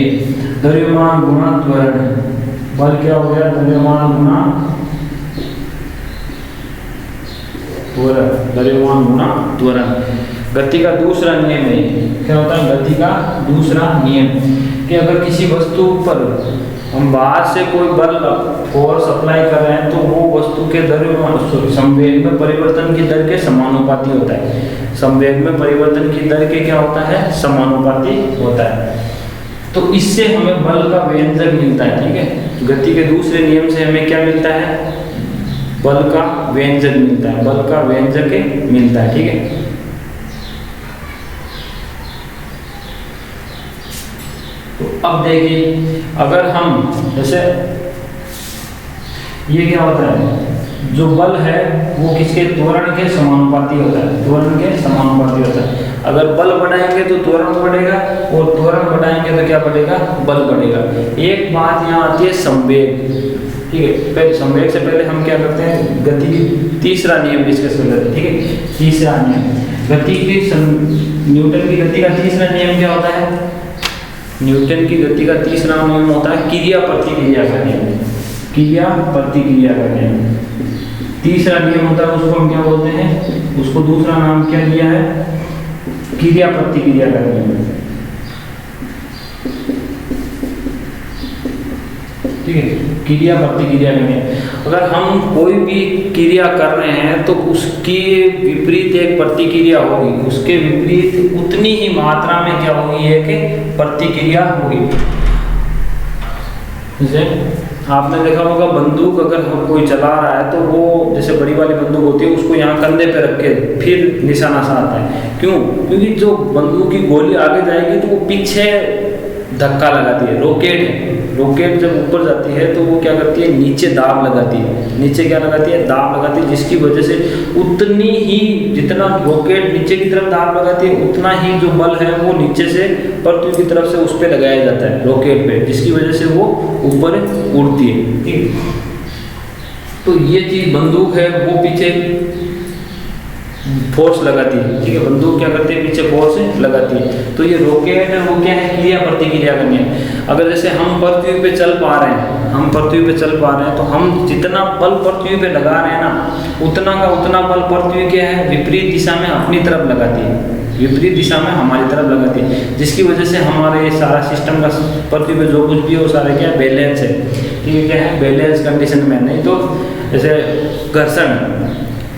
द्रव्यमान गुणा त्वरण। बल क्या हो गया, द्रव्यमान गुणा त्वरण, द्रव्यमान गुणा त्वरण। गति का दूसरा नियम है, क्या होता है गति का दूसरा नियम कि अगर किसी वस्तु पर हम बाहर से कोई बल फोर्स अप्लाई कर रहे हैं तो वो वस्तु के द्रव्यमान संवेग में परिवर्तन की दर के समानुपाती होता है। संवेग में परिवर्तन की दर के क्या होता है, समानुपाती होता है। तो इससे हमें बल का व्यंजक मिलता है। ठीक है, गति के दूसरे नियम से हमें क्या मिलता है, बल का व्यंजक मिलता है, बल का व्यंजक मिलता है। ठीक है, तो अब देखिए अगर हम जैसे ये क्या होता है, जो बल है वो किसके, त्वरण के समानुपाती होता है, त्वरण के समानुपाती होता है। अगर बल बढ़ाएंगे तो त्वरण बढ़ेगा और त्वरण बढ़ाएंगे तो क्या बढ़ेगा, बल बढ़ेगा। एक बात यहाँ आती है संवेग। ठीक है, पहले संवेग से पहले हम क्या करते हैं, गति की तीसरा नियम डिस्कस कर लेते हैं। ठीक है, तीसरा नियम गति की न्यूटन की गति का तीसरा नियम क्या होता है, न्यूटन की गति का तीसरा नियम होता है क्रिया प्रतिक्रिया का नियम, क्रिया प्रतिक्रिया का नियम। तीसरा नियम होता है उसको हम क्या बोलते हैं, उसको दूसरा नाम क्या दिया है, क्रिया प्रतिक्रिया का नियम। ठीक है, क्रिया प्रतिक्रिया का नियम। अगर हम कोई भी क्रिया कर रहे हैं तो उसके विपरीत एक प्रतिक्रिया होगी, उसके विपरीत उतनी ही मात्रा में क्या होगी, एक प्रतिक्रिया होगी। जैसे आपने देखा होगा बंदूक अगर कोई चला रहा है तो वो जैसे बड़ी वाली बंदूक होती है उसको यहाँ कंधे पे रख के फिर निशाना साधता है। क्यों, क्योंकि जो बंदूक की गोली आगे जाएगी तो वो पीछे धक्का लगाती है। रॉकेट जब ऊपर जाती है तो वो क्या करती है, नीचे दाब लगाती है, नीचे क्या लगाती है, दाब लगाती है, जिसकी वजह से उतनी ही जितना रॉकेट नीचे की तरफ दाब लगाती है उतना ही जो बल है वो नीचे से पृथ्वी की तरफ से उस पर लगाया जाता है रॉकेट पे, जिसकी वजह से वो ऊपर उड़ती है। ठीक, तो ये चीज बंदूक है वो पीछे फोर्स लगाती है, ठीक है, बंदूक क्या करती है, पीछे फोर्स लगाती है। तो ये रॉकेट है वो क्या है, क्रिया प्रतिक्रिया करनी है। अगर जैसे हम पृथ्वी पे चल पा रहे हैं, हम पृथ्वी पे चल पा रहे हैं, तो हम जितना बल पृथ्वी पे लगा रहे हैं ना, उतना का उतना बल पृथ्वी क्या है, विपरीत दिशा में अपनी तरफ लगाती है, विपरीत दिशा में हमारी तरफ लगाती है, जिसकी वजह से हमारे सारा सिस्टम का पृथ्वी पे जो कुछ भी है वो सारा क्या है, बैलेंस है, ठीक है, क्या है, बैलेंस कंडीशन में। नहीं तो जैसे घर्षण,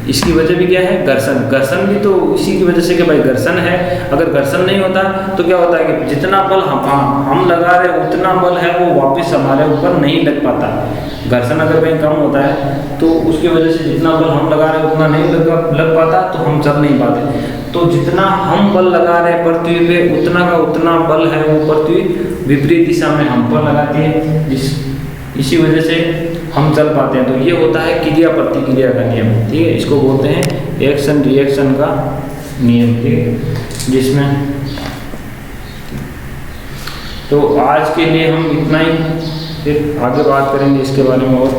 इसकी वजह भी क्या है, घर्षण, घर्षण भी तो इसी की वजह से कि भाई घर्षण है। अगर घर्षण नहीं होता तो क्या होता है कि जितना बल हम लगा रहे हैं उतना बल है वो वापस हमारे ऊपर नहीं लग पाता। घर्षण अगर कहीं कम होता है तो उसकी वजह से जितना बल हम लगा रहे हैं उतना नहीं लग पाता, तो हम चल नहीं पाते। तो जितना हम बल लगा रहे हैं पृथ्वी पे उतना का उतना बल है वो पृथ्वी विपरीत दिशा में हम पर लगाती है, इसी वजह से हम चल पाते हैं। तो ये होता है क्रिया प्रतिक्रिया का नियम, ठीक है, इसको बोलते हैं एक्शन रिएक्शन का नियम, ठीक है, जिसमें तो आज के लिए हम इतना ही, फिर आगे बात करेंगे इसके बारे में और।